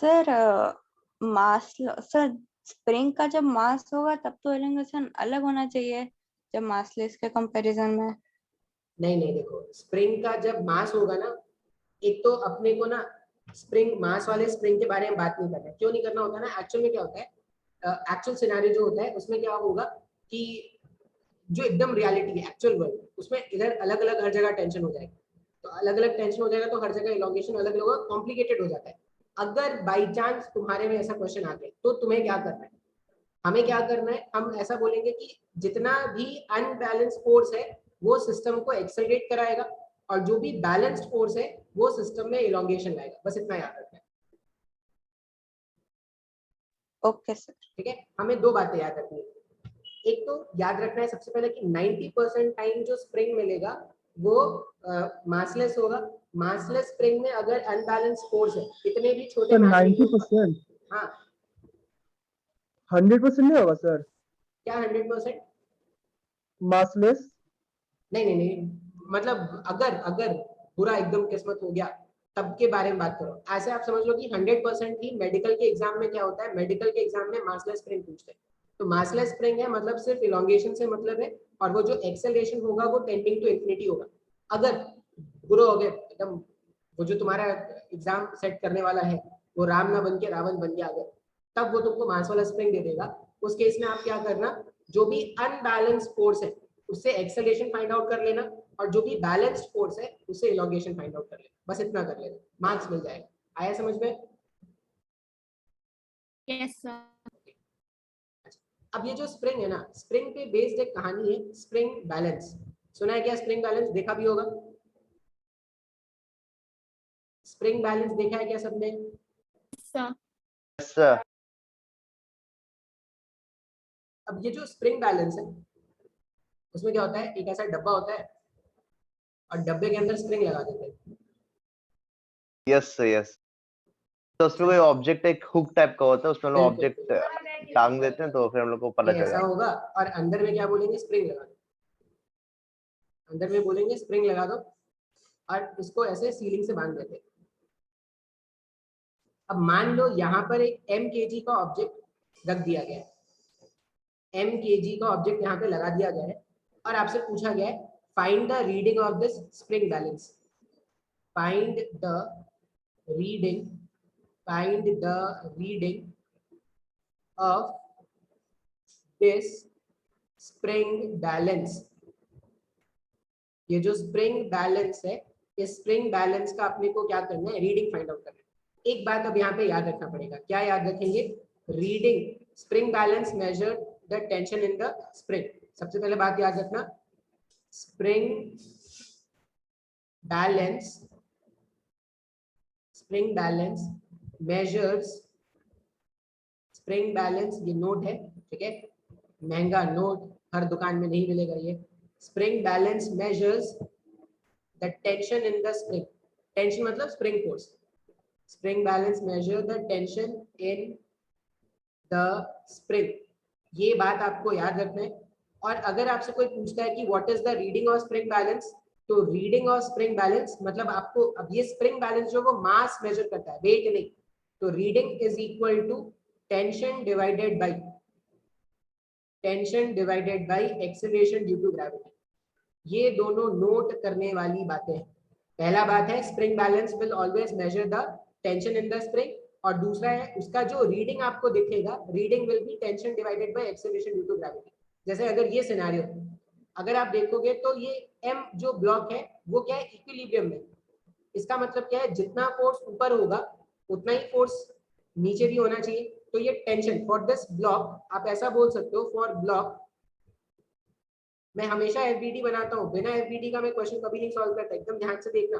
सर मास सर स्प्रिंग का जब मास होगा तब तो एलिंगेशन अलग होना चाहिए जब मासलेस के कंपैरिजन में। नहीं देखो, स्प्रिंग का जब मास होगा ना, एक तो अपने को ना स्प्रिंग मास वाले स्प्रिंग के बारे में बात नहीं करना है। क्यों नहीं करना होता है ना, एक्चुअल में क्या होता है, एक्चुअल सिनेरियो जो होता है उसमें क्या होगा कि जो एकदम रियलिटी है एक्चुअल वर्ल्ड, उसमें इधर अलग अलग हर जगह टेंशन हो जाएगा, तो अलग अलग टेंशन हो जाएगा तो हर जगह इलॉन्गेशन अलग अलग कॉम्प्लिकेटेड हो जाता है। अगर बाई चांस तुम्हारे में ऐसा क्वेश्चन आ गया तो तुम्हें क्या करना है, हमें क्या करना है, हम ऐसा बोलेंगे कि जितना भी अनबैलेंस फोर्स है वो सिस्टम को एक्सेलरेट कराएगा और जो भी बैलेंस्ड फोर्स है वो सिस्टम में इलॉन्गेशन लाएगा, बस इतना याद रखना है। Okay sir. ठीक है, हमें दो बातें याद रखनी है। एक तो याद रखना है सबसे पहले कि 90% टाइम जो स्प्रिंग मिलेगा वो मासलेस होगा। मासलेस स्प्रिंग में अगर अनबैलेंस फोर्स है, इतने भी छोटे 90%? हाँ 100% नहीं होगा सर? क्या 100%? मासलेस? नहीं, मतलब अगर अगर पूरा एकदम किस्मत हो गया तब के बारे में बात करो। ऐसे आप समझ लो कि 100% ही मेडिकल के एग्जाम में क्या होता है, मेडिकल के एग्जाम में मासलेस स्प्रिंग पूछते हैं, तो मासलेस स्प्रिंग है मतलब सिर्फ इलॉन्गेशन से मतलब है, और वो जो एक्सेलरेशन होगा वो टेंडिंग टू इंफिनिटी होगा। अगर गुरु हो गए एकदम, वो जो तुम्हारा एग्जाम सेट करने वाला है वो राम ना बन के रावण बन गया अगर, तब वो तुमको मास वाला स्प्रिंग दे देगा। उस केस में आप क्या करना, जो भी अनबैलेंस फोर्स है उससे एक्सेलरेशन फाइंड आउट कर लेना, और जो भी बैलेंस्ड फोर्स है उससे इलॉन्गेशन फाइंड आउट कर लेना, बस इतना कर लेना, मार्क्स मिल जाएगा। आया समझ में? Yes sir. अब ये जो स्प्रिंग है ना, स्प्रिंग पे बेस्ड एक कहानी है, स्प्रिंग बैलेंस। सुना है क्या स्प्रिंग बैलेंस? देखा भी होगा, स्प्रिंग बैलेंस देखा है क्या सबने? सर सर अब ये जो स्प्रिंग बैलेंस है उसमें क्या होता है, एक ऐसा डब्बा होता है और डब्बे के अंदर स्प्रिंग लगा देते हैं। यस सर यस, तो उसमें कोई ऑब्जेक्ट एक हुक टाइप का होता है, उसमें हम लोग बिल्कुल। ऑब्जेक्ट टांग देते हैं तो फिर हम लोग को पता ये चल ऐसा जाता होगा और अंदर में क्या बोलेंगे, स्प्रिंग लगा दो, अंदर में बोलेंगे स्प्रिंग लगा दो और इसको ऐसे सीलिंग से बांध देते हैं। अब मान लो यहाँ पर एक mkg का ऑब्जेक्ट रख दिया गया है, mkg का ऑब्जेक्ट यहाँ पे लगा दिया गया है और आपसे पूछा गया है find the reading of this spring balance, find the reading, find the reading of this spring balance. ये जो स्प्रिंग बैलेंस है, इस स्प्रिंग बैलेंस का अपने को क्या करना है, रीडिंग फाइंड आउट करना है। एक बात अब यहाँ पे याद रखना पड़ेगा, क्या याद रखेंगे, reading spring balance measure the tension in the spring. सबसे पहले बात याद रखना, spring balance measures, spring balance ये नोट है, ठीक है, महंगा नोट, हर दुकान में नहीं मिलेगा ये। Spring balance measures the tension in the spring, tension मतलब spring force, spring balance measure the tension in the spring, ये बात आपको याद रखना है। और अगर आपसे कोई पूछता है कि what is the reading of spring balance, तो रीडिंग ऑफ स्प्रिंग बैलेंस मतलब आपको, अब ये स्प्रिंग बैलेंस जो वो मास मेजर करता है, वेट नहीं, तो reading is equal to tension divided by acceleration due to gravity. ये दोनों नोट करने वाली बातें हैं। पहला बात है spring balance will always measure the tension in the spring, और दूसरा है उसका जो रीडिंग आपको दिखेगा, reading will be tension divided by acceleration due to gravity. जैसे अगर ये सिनेरियो, अगर आप देखोगे तो ये m जो ब्लॉक है वो क्या है, इक्विलिब्रियम में, इसका मतलब क्या है, जितना फोर्स ऊपर होगा उतना ही फोर्स नीचे भी होना चाहिए। तो ये टेंशन फॉर दिस ब्लॉक, आप ऐसा बोल सकते हो फॉर ब्लॉक, मैं हमेशा एफबीडी बनाता हूँ, बिना एफबीडी का मैं क्वेश्चन कभी नहीं सॉल्व करता, एकदम ध्यान से देखना।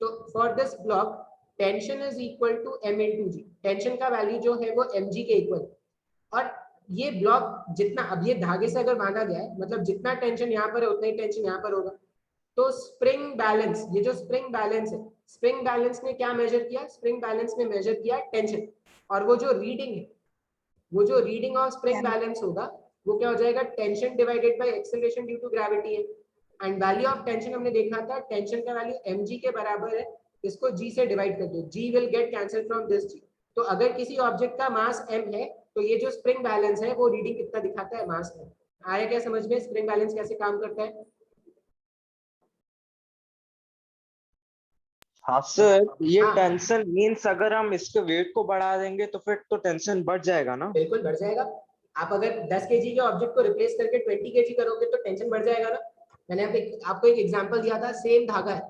तो for this block tension is equal to m into g, tension का वैल्यू जो है वो mg के इक्वल, और ये ब्लॉक जितना, अब ये धागे से अगर बांधा गया है मतलब जितना टेंशन यहाँ पर है उतना ही टेंशन यहाँ पर होगा। तो स्प्रिंग बैलेंस, ये जो स्प्रिंग बैलेंस है, स्प्रिंग बैलेंस ने क्या मेजर किया, स्प्रिंग बैलेंस ने मेजर किया टेंशन, और वो जो रीडिंग है, वो जो रीडिंग ऑफ स्प्रिंग बैलेंस होगा वो क्या हो जाएगा, tension divided by acceleration due to gravity है। एंड वैल्यू ऑफ टेंशन हमने देखा था, टेंशन का वैल्यू mg के बराबर है, इसको g से डिवाइड कर दो, g will get cancel from this g। तो अगर किसी ऑब्जेक्ट का मास m है तो ये जो स्प्रिंग बैलेंस है वो रीडिंग कितना दिखाता है, मास में। आया क्या समझ में स्प्रिंग बैलेंस कैसे काम करता है? हाँ सर ये हाँ। टेंशन मीन्स अगर हम इसके वेट को बढ़ा देंगे तो फिर तो टेंशन बढ़ जाएगा ना। बिल्कुल बढ़ जाएगा। आप अगर 10 केजी के ऑब्जेक्ट को रिप्लेस करके 20 केजी करोगे तो टेंशन बढ़ जाएगा ना। मैंने आपको एक एग्जांपल दिया था, सेम धागा है,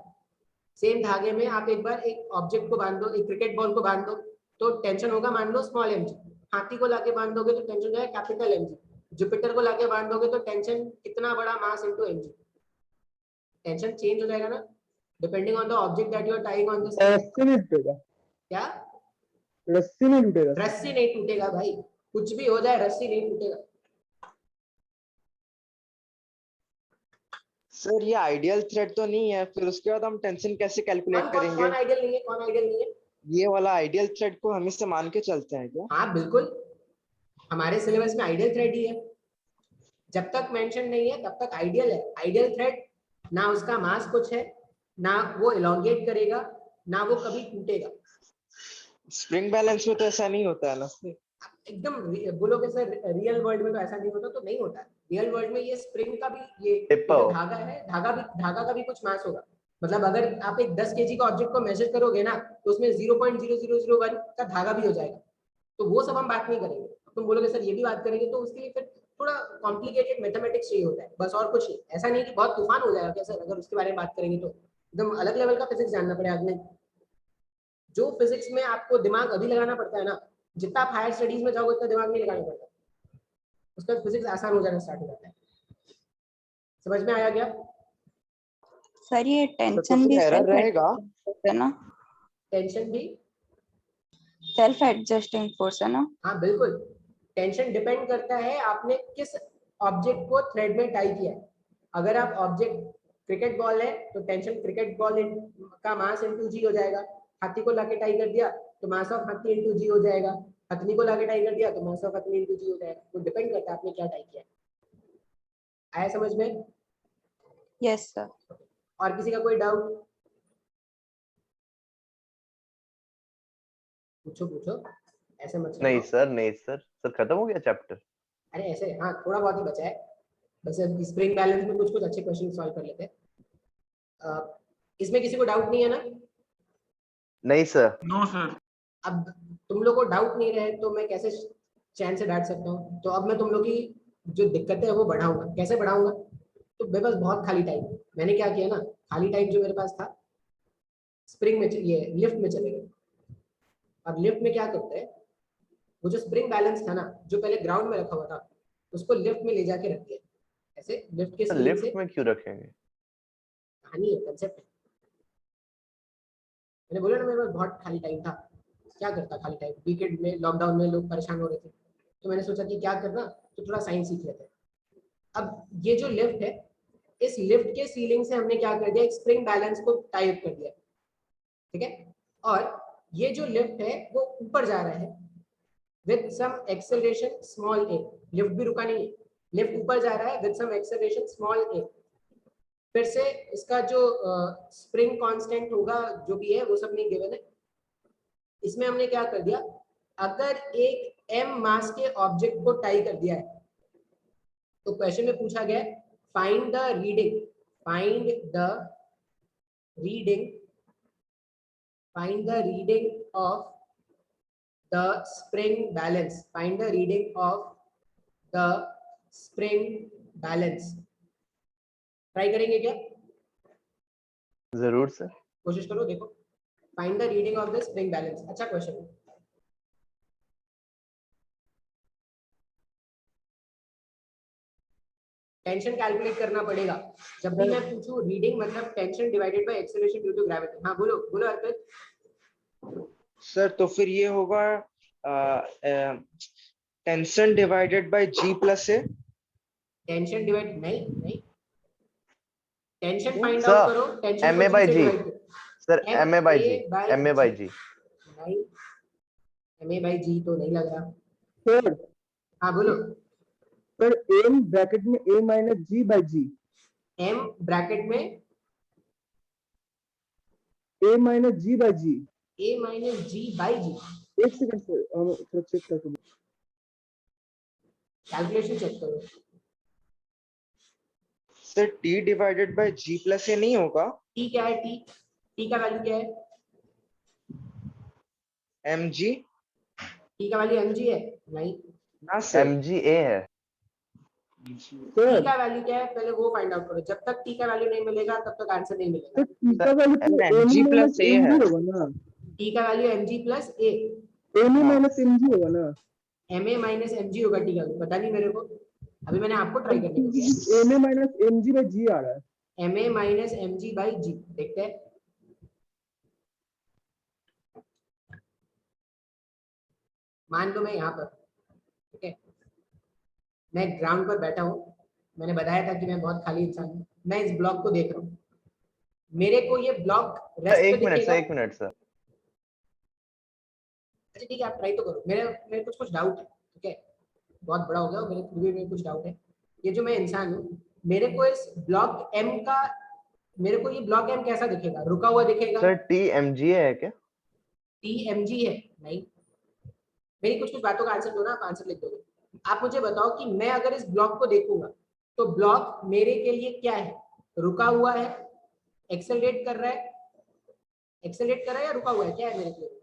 सेम धागे में आप एक बार एक ऑब्जेक्ट को बांध दो, एक क्रिकेट बॉल को बांध दो तो टेंशन होगा मान लो स्मॉल mg। हाथी को लाके बांध दोगे तो टेंशन जो है कैपिटल mg। जुपिटर को लाके बांध दोगे तो टेंशन कितना बड़ा mass into mg। Tension change हो जाएगा ना depending on the object that you are tying on the रस्सी नहीं टूटेगा, क्या रस्सी नहीं टूटेगा सर। रस्सी नहीं टूटेगा भाई, कुछ भी हो जाए रस्सी नहीं टूटेगा। सर ये आइडियल थ्रेड तो नहीं है, फिर उसके बाद हम टेंशन कैसे कैलकुलेट करेंगे? कौन आइडियल नहीं है, कौन आइडियल नहीं है? ये वाला आइडियल थ्रेड को हम इससे मान के चलते हैं क्या? हाँ बिल्कुल, हमारे सिलेबस में आइडियल थ्रेड ही है। जब तक मेंशन नहीं है तब तक आइडियल है। आइडियल थ्रेड ना उसका मास कुछ है, ना वो इलोंगेट करेगा, ना वो कभी टूटेगा। स्प्रिंग बैलेंस में तो ऐसा नहीं होता है ना। एकदम बोलोगे सर रियल वर्ल्ड में तो ऐसा नहीं होता, तो नहीं होता। रियल वर्ल्ड में ये स्प्रिंग का भी ये टिप्पो। जो धागा है, धागा का भी कुछ मास होगा। मतलब अगर आप एक 10 केजी का ऑब्जेक्ट को मेजर करोगे ना तो उसमें 0.0001 का धागा भी हो जाएगा। तो वो सब हम बात नहीं करेंगे। तुम बोलोगे सर ये भी बात करेंगे, तो उसके लिए फिर थोड़ा कॉम्प्लिकेटेड मैथमेटिक्स चाहिए होता है, बस और कुछ नहीं। ऐसा नहीं कि बहुत तूफान हो जाएगा क्या सर अगर उसके बारे में बात करेंगे, तो एकदम अलग लेवल का फिजिक्स जानना पड़ेगा आदमी। जो फिजिक्स में आपको दिमाग अभी लगाना पड़ता है ना, जितना आप हायर स्टडीज में जाओगे उतना दिमाग नहीं लगाना पड़ता, उसका फिजिक्स आसान हो जाना स्टार्ट हो जाता है। समझ में आया क्या? सर ये तो टेंशन भी फिर एरर सेल्फ रहेगा। है ना, टेंशन भी, सेल्फ एडजस्टिंग फोर्स है ना। हाँ बिल्कुल। टेंशन डिपेंड करता है आपने किस ऑब्जेक्ट को थ्रेड में टाई किया है। अगर आप ऑब्जेक्ट क्रिकेट बॉल है तो टेंशन क्रिकेट बॉल का मास इनटू जी हो जाएगा। हाथी को लाके टाई कर दिया तो मास ऑफ हाथी इनटू जी हो जाएगा। हथनी को लाके टाई कर दिया तो मास ऑफ हथनी इनटू जी हो जाएगा। तो डिपेंड करता है आपने क्या टाई किया है। आया समझ में? Yes sir. और किसी का कोई डाउट? पूछो पूछो, ऐसे मत नहीं लगाओ। सर, नहीं सर, सर खत्म हो गया चैप्टर? अरे ऐसे हाँ, थोड़ा बहुत ही बचा है। बस अब स्प्रिंग बैलेंस में कुछ कुछ अच्छे क्वेश्चन सॉल्व कर लेते हैं। इसमें किसी को डाउट नहीं है ना? नहीं सर। No sir. अब तुम लोग को डाउट नहीं रहे तो मैं कैसे चैन से बैठ सकता हूँ? तो अब मैं तुम लोग की जो दिक्कतें है वो बढ़ाऊंगा। कैसे बढ़ाऊंगा? तो मेरे पास बहुत खाली टाइम है। मैंने क्या किया ना, खाली टाइम जो मेरे पास था स्प्रिंग में, ये लिफ्ट में चले गए। अब लिफ्ट में क्या करते हैं, वो जो स्प्रिंग बैलेंस था ना जो पहले ग्राउंड में रखा हुआ था उसको लिफ्ट में ले जाके रख दिया। ऐसे लिफ्ट के सीलिंग से। लिफ्ट में क्यों रखेंगे? कहानी है, कंसेप्ट है। मैंने बोला ना मेरे पास बहुत खाली टाइम था, क्या करता खाली टाइम? वीकेंड में लॉकडाउन में लोग परेशान हो रहे थे तो मैंने सोचा कि क्या करना, तो थोड़ा साइंस सीख लेते हैं। अब ये जो लिफ्ट है, इस लिफ्ट के सीलिंग से हमने क्या कर दिया, एक स्प्रिंग बैलेंस को टाइप कर दिया, ठीक है। और ये जो लिफ्ट है वो ऊपर जा रहा है with some acceleration small a। Lift भी रुका नहीं है, लिफ्ट ऊपर जा रहा है with some acceleration small a। फिर से इसका जो स्प्रिंग कांस्टेंट होगा जो भी है वो सब नहीं गिवन है। इसमें हमने क्या कर दिया, अगर एक m मास के ऑब्जेक्ट को टाई कर दिया है तो क्वेश्चन में पूछा गया find the reading, find the reading, find the reading of the spring balance, find the reading of the spring balance. Try करेंगे क्या? जरूर सर। कोशिश करो, देखो। Find the reading of the spring balance, अच्छा क्वेश्चन है। टेंशन कैलकुलेट करना पड़ेगा। जब भी मैं पूछूं रीडिंग मतलब tension divided by acceleration due to gravity. हाँ बोलो बोलो अर्पित। सर तो फिर ये होगा tension divided by g plus A. Tension divide नहीं नहीं, टेंशन फाइंड सर, आउट करो, टेंशन MA को by जी से G। डिवाइड करो। Sir MA by G, MA by G। नहीं, MA by G तो नहीं लग रहा। सर हाँ बोलो। सर m ब्रैकेट में a minus g by g, M bracket में a minus g by g. A minus G by G। एक सेकंड सर, हम थोड़ा चेक करके। कैलकुलेशन चेक करो। Sir T divided by g plus a नहीं होगा? T क्या है? T का वैल्यू क्या है? mg टी का वैल्यू mg है? नहीं। ना सर mga है टी सर का वैल्यू क्या है पहले वो फाइंड आउट करो, जब तक टी का वैल्यू नहीं मिलेगा तब तक आंसर नहीं मिलेगा। सर टी का वैल्यू तो mg एम plus a है। होगा ना, टी का वैल्यू mg प्लस ए, एम हाँ। माइनस एम जी होगा ना। ma माइनस mg होगा टी का वैल्यू, पता नहीं मेरे को, अभी मैंने आपको ट्राई करने को दिया। M a minus m g by g आ रहा है। ma minus mg by g, देखते हैं। मान लो मैं यहाँ पर, ठीक है, मैं ग्राउंड पर बैठा हूँ, मैंने बताया था कि मैं बहुत खाली इंसान हूँ, मैं इस ब्लॉक को देख रहा हूँ, मेरे को ये ब्लॉक रेस्ट पे एक मिनट दिखेगा। सर, एक मिनट सर। अच्छा ठीक है, आप ट्राई तो करो, मेरे कुछ डाउट है, ठीक है, बहुत बड़ा हो गया और मेरे कुछ डाउट है। ये जो मैं इंसान हूँ, मेरे को इस ब्लॉक एम का, मेरे को ये ब्लॉक एम कैसा दिखेगा? रुका हुआ दिखेगा? सर टी mga है क्या? टी एम जी है? नहीं। मेरी कुछ बातों का आंसर दो ना, आप आंसर लिख दोगे। आप मुझे बताओ कि मैं अगर इस ब्लॉक को देखूंगा तो ब्लॉक मेरे के लिए क्या है? रुका हुआ है, एक्सेलरेट कर रहा है, या रुका हुआ है? क्या है मेरे के लिए?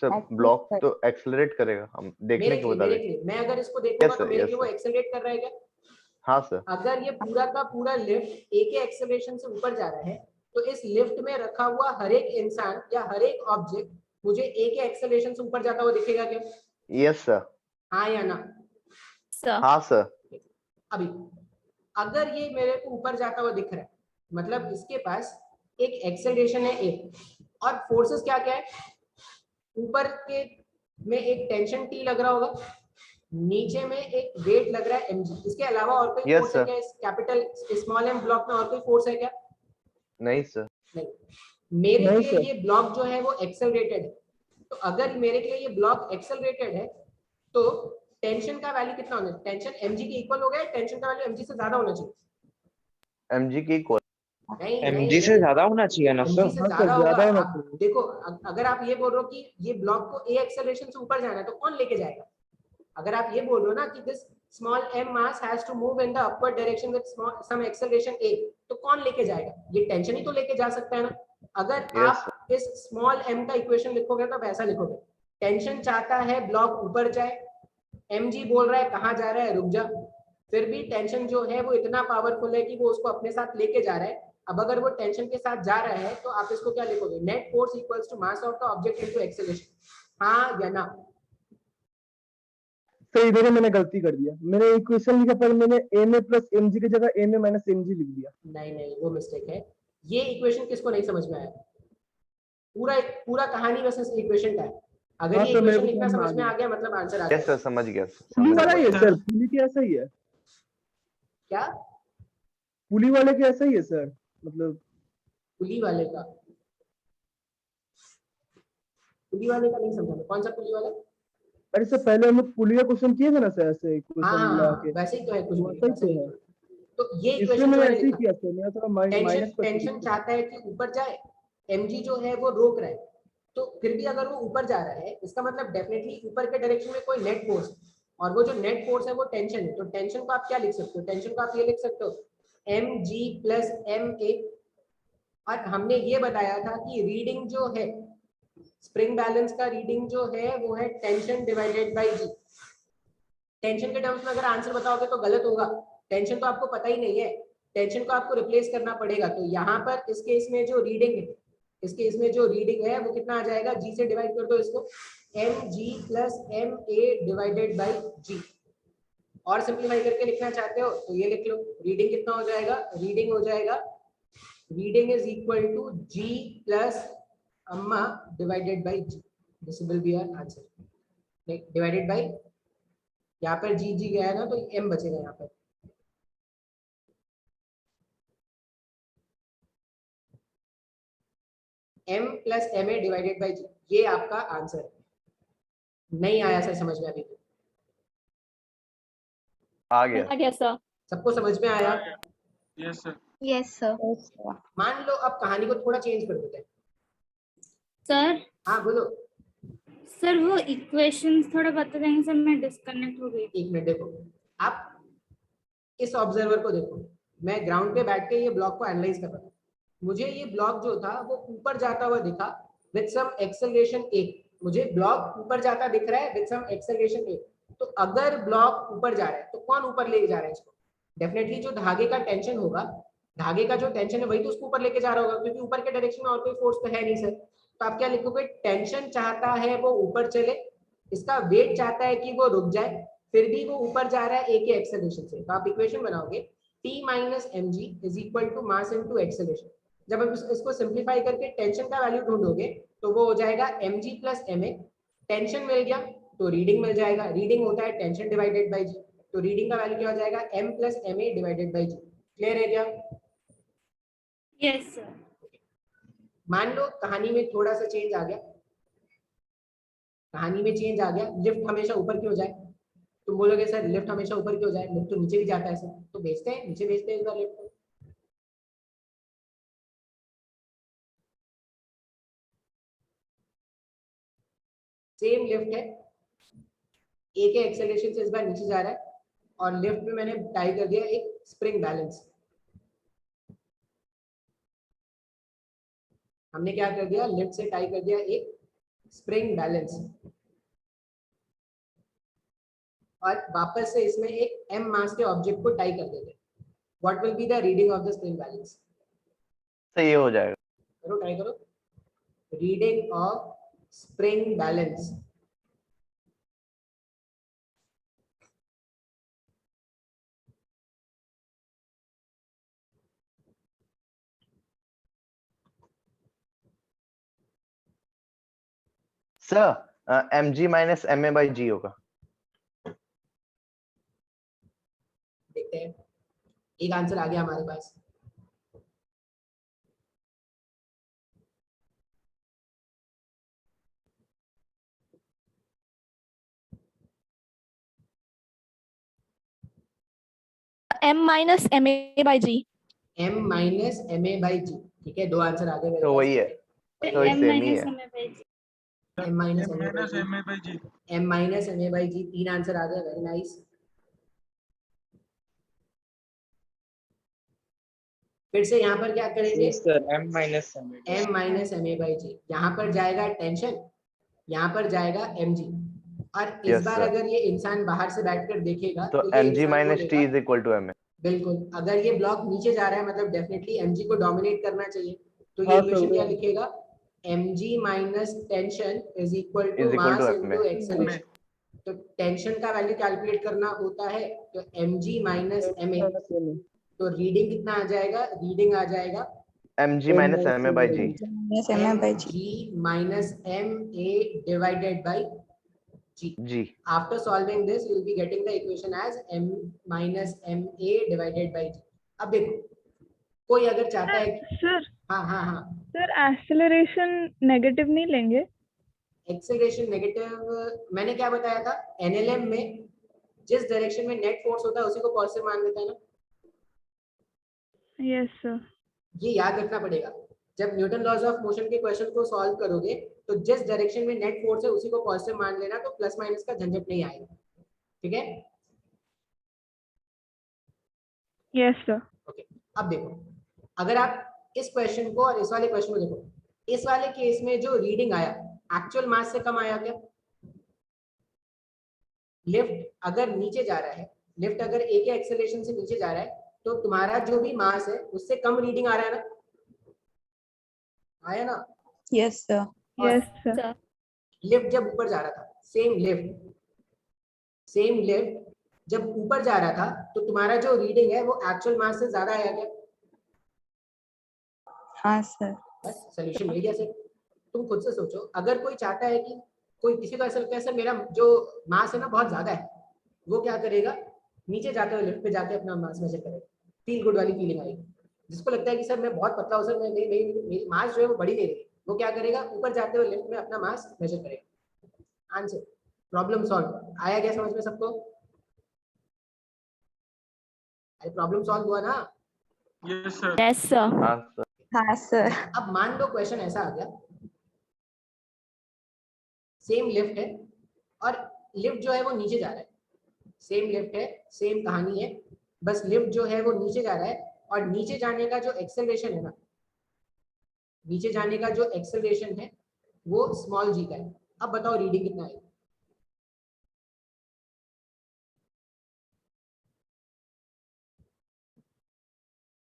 सर ब्लॉक तो एक्सेलरेट करेगा, हम देखने मेरे को के बता लिए दें। मैं अगर इसको देखूंगा Yes, तो sir, मेरे yes, के लिए वो sir. एक्सेलरेट कर रहा है क्या? हाँ सर। अगर ये पूरा का पूरा लिफ्ट ए के एक्सेलरेशन से ऊपर जा रहा है तो इस लिफ्ट में रखा हुआ हर एक इंसान या हर एक ऑब्जेक्ट मुझे ए के एक्सेलरेशन से ऊपर जाता हुआ दिखेगा क्या? Yes sir. हाँ या ना? सर हाँ सर। अभी अगर ये मेरे को ऊपर जाता हुआ दिख रहा है, मतलब इसके पास एक एक्सेलरेशन है ए, और फोर्सेस क्या क्या है? ऊपर के में एक टेंशन टी लग रहा होगा, नीचे में एक वेट लग रहा है mg, इसके अलावा और कोई Yes, फोर्स है sir. क्या? इस कैपिटल स्मॉल एम ब्लॉक में और कोई फोर्स है क्या? नहीं सर। नहीं। मेरे नहीं, के लिए sir. ये ब्लॉक जो है वो एक्सेलरेटेड है, तो अगर मेरे के लिए ये ब्लॉक एक्सेलरेटेड है तो टेंशन का वैल्यू कितना होना चाहिए? टेंशन mg के इक्वल हो गया, टेंशन का वैल्यू mg से ज्यादा होना चाहिए। mg की इक्वल। नहीं mg से ज्यादा होना चाहिए ना mg सर। से हाँ, ज्यादा sir, होगा। ज्यादा होना अब चाहिए। देखो, अगर आप ये बोल रहे हो कि ये ब्लॉक को a एक्सेलरेशन से ऊपर जाना है तो कौन लेके जाएगा? अगर आप ये बोल रहे हो ना कि this small m mass has to move in the upward direction with some acceleration a, तो कौन लेके जाएगा? ये टेंशन ही तो लेके जा सकता है ना। अगर Yes, आप इस स्मॉल m का इक्वेशन लिखोगे तो ऐसा लिखोगे, टेंशन चाहता है ब्लॉक ऊपर जाए, mg बोल रहा है कहाँ जा रहा है, रुक जा, फिर भी टेंशन जो है वो इतना पावरफुल है कि वो उसको अपने साथ लेके जा रहा है। अब अगर वो टेंशन के साथ जा रहा है तो आप इसको क्या लिखोगे? Net force equals to mass of the object into acceleration, हाँ या ना? सर इधर मैंने गलती कर दिया, मैंने इक्वेशन लिखा पर मैंने m a plus m g की जगह m a minus m g लिख दिया। नहीं, वो मिस्टेक है। ये इक्वेशन किसको नहीं समझ में आया? पूरा पूरा कहानी बस इस इक्वेशन का है। अगर हाँ, ये तो मेरे इक्वेशन को लिखना समझ समझ में आ आ गया मतलब आंसर आ यस गया। सर, समझ गया पुली समझ वाला गया। ही है सर, पुली के ऐसा ही है, क्या? पुली वाले के ऐसा ही है सर, मतलब पुली वाले का? पुली वाले का नहीं समझा मैं, कौन सा पुली वाला? अरे सर पहले हम लोग पुली का क्वेश्चन किए थे ना सर, ऐसे हाँ इक्वेशन मिला के, वैसे ही तो है कुछ भी, वैसा ही वैसे तो ही है। तो। तो ये इसमें इक्वेशन जो मैंने मैंने ऐसे ही लिखा, किया सर, मेरा थोड़ा माइनस पर टेंशन चाहता है कि ऊपर जाए, mg जो है वो रोक रहा है, तो फिर भी अगर वो ऊपर जा रहा है इसका मतलब डेफिनेटली ऊपर के डायरेक्शन में कोई नेट फोर्स है, और वो जो नेट फोर्स है वो टेंशन है। तो टेंशन को आप क्या लिख सकते हो? टेंशन को आप ये लिख सकते हो mg प्लस ma, और हमने ये बताया था कि रीडिंग जो है स्प्रिंग बैलेंस का, रीडिंग जो है वो है tension divided by g. Tension के टर्म्स में अगर आंसर बताओगे तो गलत होगा, टेंशन तो आपको पता ही नहीं है, टेंशन को आपको रिप्लेस करना पड़ेगा। तो यहाँ पर इस केस में जो रीडिंग है, इस केस में जो रीडिंग है वो कितना आ जाएगा? जी से डिवाइड कर दो इसको, mg plus ma divided by g. और सिंप्लीफाई करके लिखना चाहते हो तो ये लिख लो, रीडिंग कितना हो जाएगा? रीडिंग हो जाएगा, reading is equal to g plus m a divided by g. This will be our answer. Divided by, यहाँ पर जी जी गया है ना तो m बचेगा यहाँ पर। m plus ma divided by g, ये आपका आंसर है। नहीं आया सर समझ में अभी तक? आ गया। आ गया सर। सबको समझ में आया? Yes sir. मान लो अब कहानी को थोड़ा चेंज कर देते हैं। सर हाँ बोलो। सर वो इक्वेशंस थोड़ा बता देंगे सर, मैं डिस्कनेक्ट हो गई। एक मिनट देखो, आप इस ऑब्जर्वर को देखो, मैं ग्राउंड पे बैठ के ये ब्लॉक को एनालाइज कर रहा था, मुझे ये ब्लॉक जो था वो ऊपर जाता हुआ दिखा विद सम एक्सेलरेशन a, मुझे ब्लॉक ऊपर जाता दिख रहा है विद सम एक्सेलरेशन रेट, तो अगर ब्लॉक ऊपर जा रहा है तो कौन ऊपर ले जा रहा है इसको? डेफिनेटली जो धागे का टेंशन होगा, धागे का जो टेंशन है वही तो उसको ऊपर लेके जा रहा होगा, क्योंकि ऊपर के डायरेक्शन में और कोई फोर्स तो है नहीं सर। तो आप क्या लिखोगे? टेंशन चाहता है वो ऊपर चले, इसका वेट चाहता है कि वो रुक जाए, फिर भी वो ऊपर जा रहा है ए के एक्सेलरेशन से। तो आप इक्वेशन बनाओगे T minus mg is equal to mass into acceleration. जब आप इसको सिंप्लीफाई करके टेंशन का वैल्यू ढूंढोगे तो वो हो जाएगा mg प्लस ma। टेंशन मिल गया तो रीडिंग मिल जाएगा, रीडिंग होता है टेंशन डिवाइडेड बाय जी, तो रीडिंग का वैल्यू क्या हो जाएगा? m plus ma divided by g. Clear है क्या? Yes sir. मान लो कहानी में थोड़ा सा चेंज आ गया, कहानी में चेंज आ गया, लिफ्ट हमेशा ऊपर क्यों जाए? तुम बोलोगे सर लिफ्ट हमेशा ऊपर क्यों जाए, लिफ्ट तो नीचे भी जाता है सर। तो भेजते हैं, नीचे भेजते हैं इस बार लिफ्ट को। सेम लिफ्ट है, ए के एक्सेलरेशन से इस बार नीचे जा रहा है, और लिफ्ट में मैंने टाई कर दिया एक स्प्रिंग बैलेंस। हमने क्या कर दिया? लिफ्ट से टाई कर दिया एक स्प्रिंग बैलेंस, और वापस से इसमें एक m मास के ऑब्जेक्ट को टाई कर देते हैं। What will be the reading of the spring balance? सही हो जाएगा। करो, ट्राई करो। Reading of spring balance, sir mg minus ma by g होगा। देखते हैं, एक आंसर आ गया हमारे पास। m minus ma by g. m minus ma by g, ठीक है, दो आंसर आ गए मेरे तो पास। वही है, तो वही m सेम ही माइनस है। ma by g. m minus ma by g, m minus ma by g, तीन आंसर आ गए। Very nice. फिर से यहाँ पर क्या करेंगे? Sir m minus m minus ma by g, यहाँ पर जाएगा टेंशन, यहाँ पर जाएगा mg, और इस Yes, बार sir. अगर ये इंसान बाहर से बैठकर देखेगा तो ये mg इंसान माइनस बोलेगा- t is equal to ma। बिल्कुल, अगर ये ब्लॉक नीचे जा रहा है मतलब डेफिनेटली mg को डोमिनेट करना चाहिए, तो ये हाँ, इक्वेशन सर। क्या लिखेगा? mg minus tension is equal to Is equal mass to into ma। Acceleration. तो टेंशन का वैल्यू कैलकुलेट करना होता है, तो mg माइनस ma, तो रीडिंग कितना आ जाएगा? रीडिंग आ जाएगा mg minus ma by ji. Minus ma by ji. mg minus ma divided bye g। Ji. After solving this, you will be getting the equation as m minus ma divided by g। अब देखो, कोई अगर चाहता है कि sir हाँ हाँ हाँ सर एक्सेलरेशन नेगेटिव नहीं लेंगे? एक्सेलरेशन नेगेटिव मैंने क्या बताया था? एनएलएम में जिस डायरेक्शन में नेट फोर्स होता है उसी को पॉजिटिव मान लेता है ना। Yes sir. ये याद रखना पड़ेगा, जब न्यूटन लॉज ऑफ मोशन के क्वेश्चन को सॉल्व करोगे तो जिस डायरेक्शन में नेट फोर्स है उसी को पॉजिटिव मान लेना, तो प्लस माइनस का झंझट नहीं आएगा। ठीक है? Yes sir. ओके, अब देखो, अगर आप इस क्वेश्चन को और इस वाले क्वेश्चन को देखो, इस वाले केस में जो रीडिंग आया एक्चुअल मास से कम आया क्या? लिफ्ट अगर नीचे जा रहा है, लिफ्ट अगर ए के एक्सेलरेशन से नीचे जा रहा है, तो तुम्हारा जो भी मास है उससे कम रीडिंग आ रहा है ना? आया ना? Yes sir. Yes sir. Lift जब ऊपर जा रहा था, सेम लिफ्ट जब ऊपर जा रहा था, तो तुम्हारा जो रीडिंग है वो एक्चुअल मास से ज्यादा आया क्या? हाँ सर। बस सॉल्यूशन मिल गया सर। तुम खुद से सोचो, अगर कोई चाहता है कि कोई किसी को ऐसा लगता है सर मेरा जो मास है ना बहुत ज्यादा है, वो क्या करेगा? नीचे जाते हुए लिफ्ट पे जाके अपना मास मेजर करेगा, फील गुड वाली फीलिंग आएगी। जिसको लगता है कि सर मैं बहुत पतला हूँ सर, मैं मेरी मास जो है वो बढ़ी नहीं रही, वो क्या करेगा? ऊपर जाते हुए लिफ्ट में अपना मास मेजर करेगा। Answer, problem solve. आया क्या समझ में सबको? अरे प्रॉब्लम सॉल्व हुआ ना? Yes sir. हाँ सर। हाँ सर। अब मान लो क्वेश्चन ऐसा आ गया, सेम लिफ्ट है और लिफ्ट जो है वो नीचे जा रहा है, सेम लिफ्ट है, सेम कहानी है, बस लिफ्ट जो है वो नीचे जा रहा है, और नीचे जाने का जो एक्सेलरेशन है ना, नीचे जाने का जो एक्सेलरेशन है वो स्मॉल जी का है। अब बताओ रीडिंग कितना है?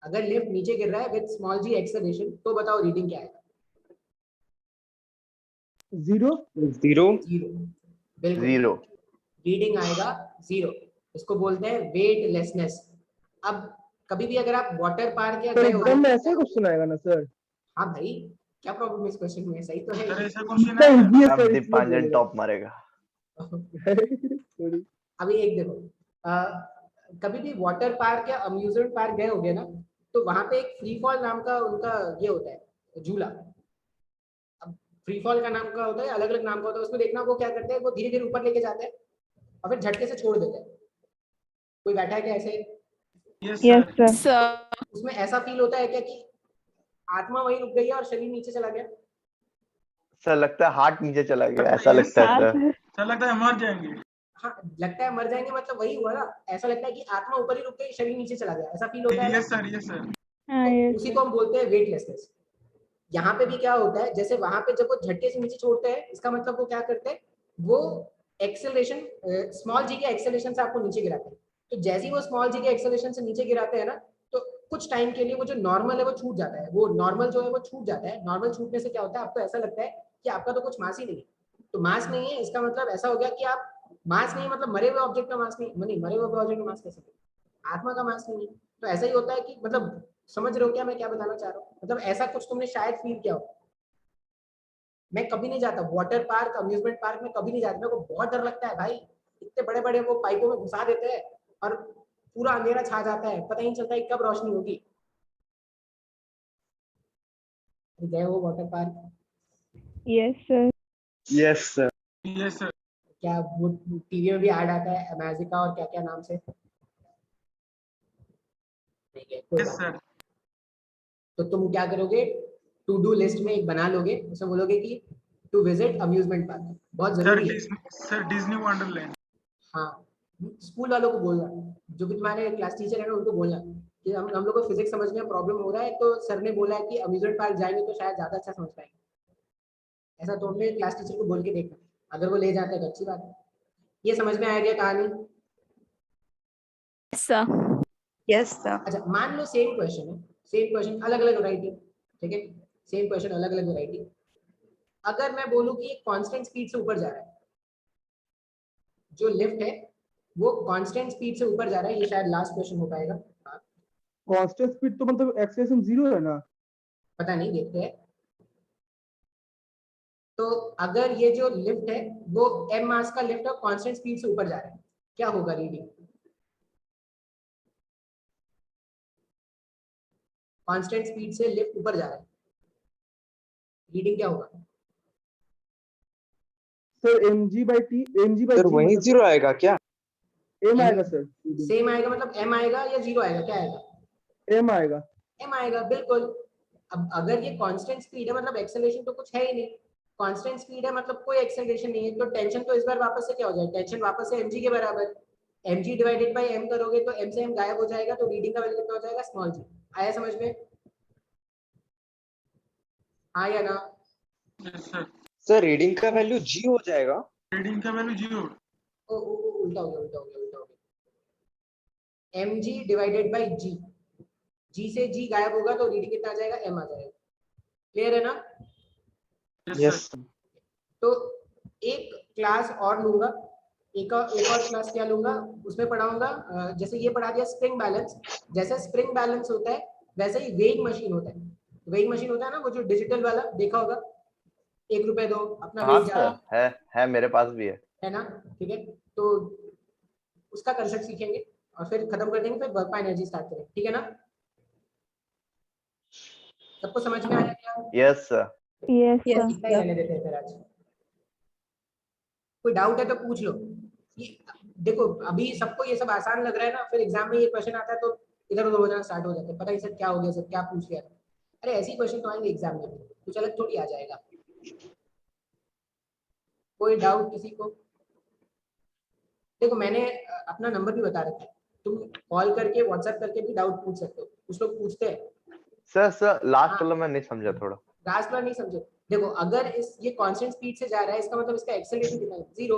अगर लिफ्ट नीचे गिर रहा है विद स्मॉल जी एक्सेलरेशन तो बताओ रीडिंग क्या है? 0 0 0। बिल्कुल 0 रीडिंग आएगा 0। इसको बोलते हैं वेटलेसनेस। अब कभी भी अगर आप वाटर पार्क या तो गए एग्जाम में हो, ऐसे ही क्वेश्चन आएगा ना सर? हाँ भाई क्या प्रॉब्लम है इस क्वेश्चन में? सही तो है ये। इतना इजी है अब सर, दीप इसलिए पांजन बोल टॉप मारेगा। रहे। अभी एक देखो, कभी भी वाटर पार्क या अम्यूजमेंट पार्क गए होगे ना, तो वहां पे एक फ्री फॉल नाम का उनका ये होता है झूला। अब फ्री फॉल का नाम का होता है, अलग अलग नाम का होता है, उसमें देखना वो क्या करते हैं, वो धीरे धीरे ऊपर लेके जाते हैं और फिर झटके से छोड़ देते हैं। कोई बैठा है क्या ऐसे? Yes sir. Sir. उसमें ऐसा फील होता है क्या कि आत्मा वहीं रुक गई है और शरीर नीचे चला गया? सर लगता है हार्ट नीचे चला गया, ऐसा लगता है सर। हाँ लगता है मर जाएंगे, मतलब वही हुआ ना। ऐसा लगता है कि आत्मा ऊपर ही रुक गई, शरीर नीचे चला गया, ऐसा फील होता है ना? हाँ तो यस उसी सर। को हम बोलते हैं वेटलेसनेस। यहाँ पे भी क्या होता है, जैसे वहां पे जब वो झटके से नीचे छोड़ते हैं, इसका मतलब वो क्या करते हैं, वो एक्सेलरेशन स्मॉल जी के एक्सेलरेशन से आपको नीचे गिराते हैं। तो जैसे ही वो स्मॉल जी के एक्सेलरेशन से नीचे गिराते हैं ना, तो कुछ टाइम के लिए वो जो नॉर्मल है वो छूट जाता है, वो नॉर्मल जो है वो छूट जाता है। नॉर्मल छूटने से क्या होता है, आपको ऐसा लगता है कि आपका तो कुछ मास ही नहीं है। तो मास नहीं है इसका मतलब ऐसा हो गया कि आप मास नहीं, मतलब मरे हुए ऑब्जेक्ट का मास नहीं, मरे हुए ऑब्जेक्ट का मास कैसे, आत्मा का मास नहीं है। तो ऐसा ही होता है कि मतलब समझ रहे हो क्या मैं क्या बताना चाह रहा हूँ? मतलब ऐसा कुछ तुमने शायद फील किया हो। मैं कभी नहीं जाता वाटर पार्क अम्यूजमेंट पार्क में, कभी नहीं जाता, मेरे को बहुत डर लगता है भाई। इतने बड़े बड़े वो पाइपों में घुसा देते हैं और पूरा अंधेरा छा जाता है, पता ही नहीं चलता है कब रोशनी होगी। गए हो water park? Yes sir. Yes sir. क्या वो टीवी में भी ऐड आता है अमेजिका और क्या क्या नाम से? नहीं गए, कोई बात नहीं। तो तुम क्या करोगे, टू डू लिस्ट में एक बना लोगे, उसमें बोलोगे कि टू विजिट अम्यूजमेंट पार्क। बहुत जरूरी है सर डिज्नी वंडरलैंड। हाँ, स्कूल वालों को बोलना, जो भी तुम्हारे क्लास टीचर है ना उनको बोलना कि हम लोग को फिजिक्स समझने में प्रॉब्लम हो रहा है, तो सर ने बोला है कि अम्यूजमेंट पार्क जाएंगे तो शायद ज्यादा अच्छा समझ पाएंगे। ऐसा तो अपने क्लास टीचर को बोल के देखना, अगर वो ले जाते हैं तो अच्छी बात है। ये समझ में आ गया कहानी? Sir. Yes sir. अच्छा मान लो सेम क्वेश्चन है, सेम क्वेश्चन अलग अलग वैरायटी, ठीक है, सेम क्वेश्चन अलग अलग वैरायटी। अगर मैं बोलूं कि एक कांस्टेंट स्पीड से ऊपर जा रहा है, जो लिफ्ट है वो कांस्टेंट स्पीड से ऊपर जा रहा है, ये शायद लास्ट क्वेश्चन हो पाएगा। हाँ, कांस्टेंट स्पीड तो मतलब एक्सेलरेशन 0 है ना? पता नहीं, देखते हैं। तो अगर ये जो लिफ्ट है वो m मास का लिफ्ट और कांस्टेंट स्पीड से ऊपर जा रहा है, क्या होगा रीडिंग? कांस्टेंट स्पीड से लिफ्ट ऊपर जा रहा है, रीडिंग क्या होगा? सर mg/t, mg/g सर वही मतलब 0 आएगा क्या? m आएगा सर। सेम आएगा, मतलब m आएगा या 0 आएगा, क्या आएगा? m आएगा। m आएगा, बिल्कुल। अब अगर ये कांस्टेंट स्पीड है मतलब एक्सेलरेशन तो कुछ है ही नहीं, कांस्टेंट स्पीड है मतलब कोई एक्सेलरेशन नहीं है, तो टेंशन तो इस बार वापस से क्या हो जाएगा, टेंशन वापस से mg के बराबर। mg डिवाइडेड बाय m करोगे तो m से m गायब हो जाएगा, तो रीडिंग का वैल्यू कितना हो जाएगा, स्मॉल g। आया समझ में? हाँ या ना? सर रीडिंग का वैल्यू g हो जाएगा। उल्टा हो गया, उल्टा हो गया। mg divided by g, g से g गायब होगा तो रीडिंग कितना आ जाएगा, m आ जाएगा। क्लियर है ना? यस। तो एक क्लास और लूंगा, एक और क्लास क्या लूंगा, उसमें पढ़ाऊंगा जैसे ये पढ़ा दिया स्प्रिंग बैलेंस। जैसे स्प्रिंग बैलेंस होता है वैसे ही वेइंग मशीन होता है। वेइंग मशीन होता है ना वो जो डिजिटल वाला, देखा होगा, 1 रुपए दो अपना हाँ वेट जा सर, है मेरे पास भी है ना? ठीक है, तो उसका कंसेप्ट सीखेंगे और फिर खत्म कर देंगे, फिर वर्क एनर्जी स्टार्ट करेंगे, ठीक है ना? सबको समझ में आया क्या? Yes sir. Yes yes sir. इतना ही रहने देते हैं फिर आज। कोई डाउट है तो पूछ लो। ये देखो अभी सबको ये सब आसान लग रहा है ना, फिर एग्जाम में ये क्वेश्चन आता है तो इधर उधर हो जाना स्टार्ट हो जाता है, पता नहीं सर क्या हो गया, सर क्या पूछ लिया। अरे ऐसे ही क्वेश्चन तो आएंगे एग्जाम में, कुछ अलग थोड़ी आ जाएगा। कोई डाउट किसी को? देखो मैंने अपना नंबर भी बता रखा है, तुम कॉल करके व्हाट्सएप करके भी डाउट पूछ सकते हो, कुछ लोग पूछते हैं। सर हाँ। लास्ट वाला मैं नहीं समझा थोड़ा। लास्ट बार नहीं समझे देखो अगर ये कांस्टेंट स्पीड से जा रहा है इसका मतलब इसका एक्सेलरेशन कितना है 0,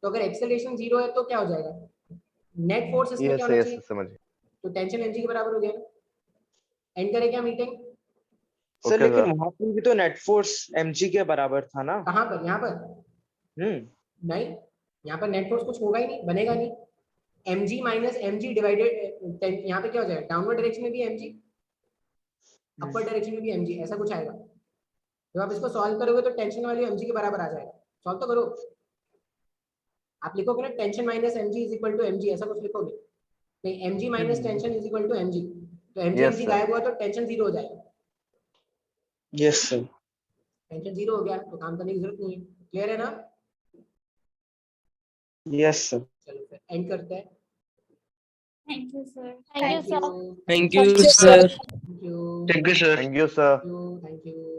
तो अगर एक्सेलरेशन 0 है तो क्या हो जाएगा, नेट फोर्स इसमें क्या यस होना यस चाहिए, समझ तो टेंशन mg के बराबर हो गया। एंड करें क्या मीटिंग, सर ओके लेकिन सर वहां पर भी तो नेट फोर्स mg के बराबर था ना। कहाँ पर, यहाँ पर नहीं, यहाँ पर नेट फोर्स कुछ होगा ही नहीं, बनेगा नहीं, mg माइनस mg डिवाइडेड, यहाँ पे क्या हो जाएगा, डाउनवर्ड डायरेक्शन में भी mg, अपर डायरेक्शन में भी mg, ऐसा कुछ आएगा। जब आप इसको सॉल्व करोगे तो टेंशन वाली mg के बराबर आ जाएगा, सॉल्व तो करो। आप लिखोगे ना tension minus mg is equal to mg, ऐसा कुछ लिखोगे नहीं, mg minus tension is equal to mg, तो mg Yes, mg sir. गायब हुआ तो टेंशन 0 हो जाएगा, यस सर। टेंशन 0 हो गया तो काम करने की जरूरत नहीं है। क्लियर है ना, यस सर। चलो फिर एंड करते हैं। Thank you sir. Thank you, sir. Thank you sir. Thank you thank you sir thank you.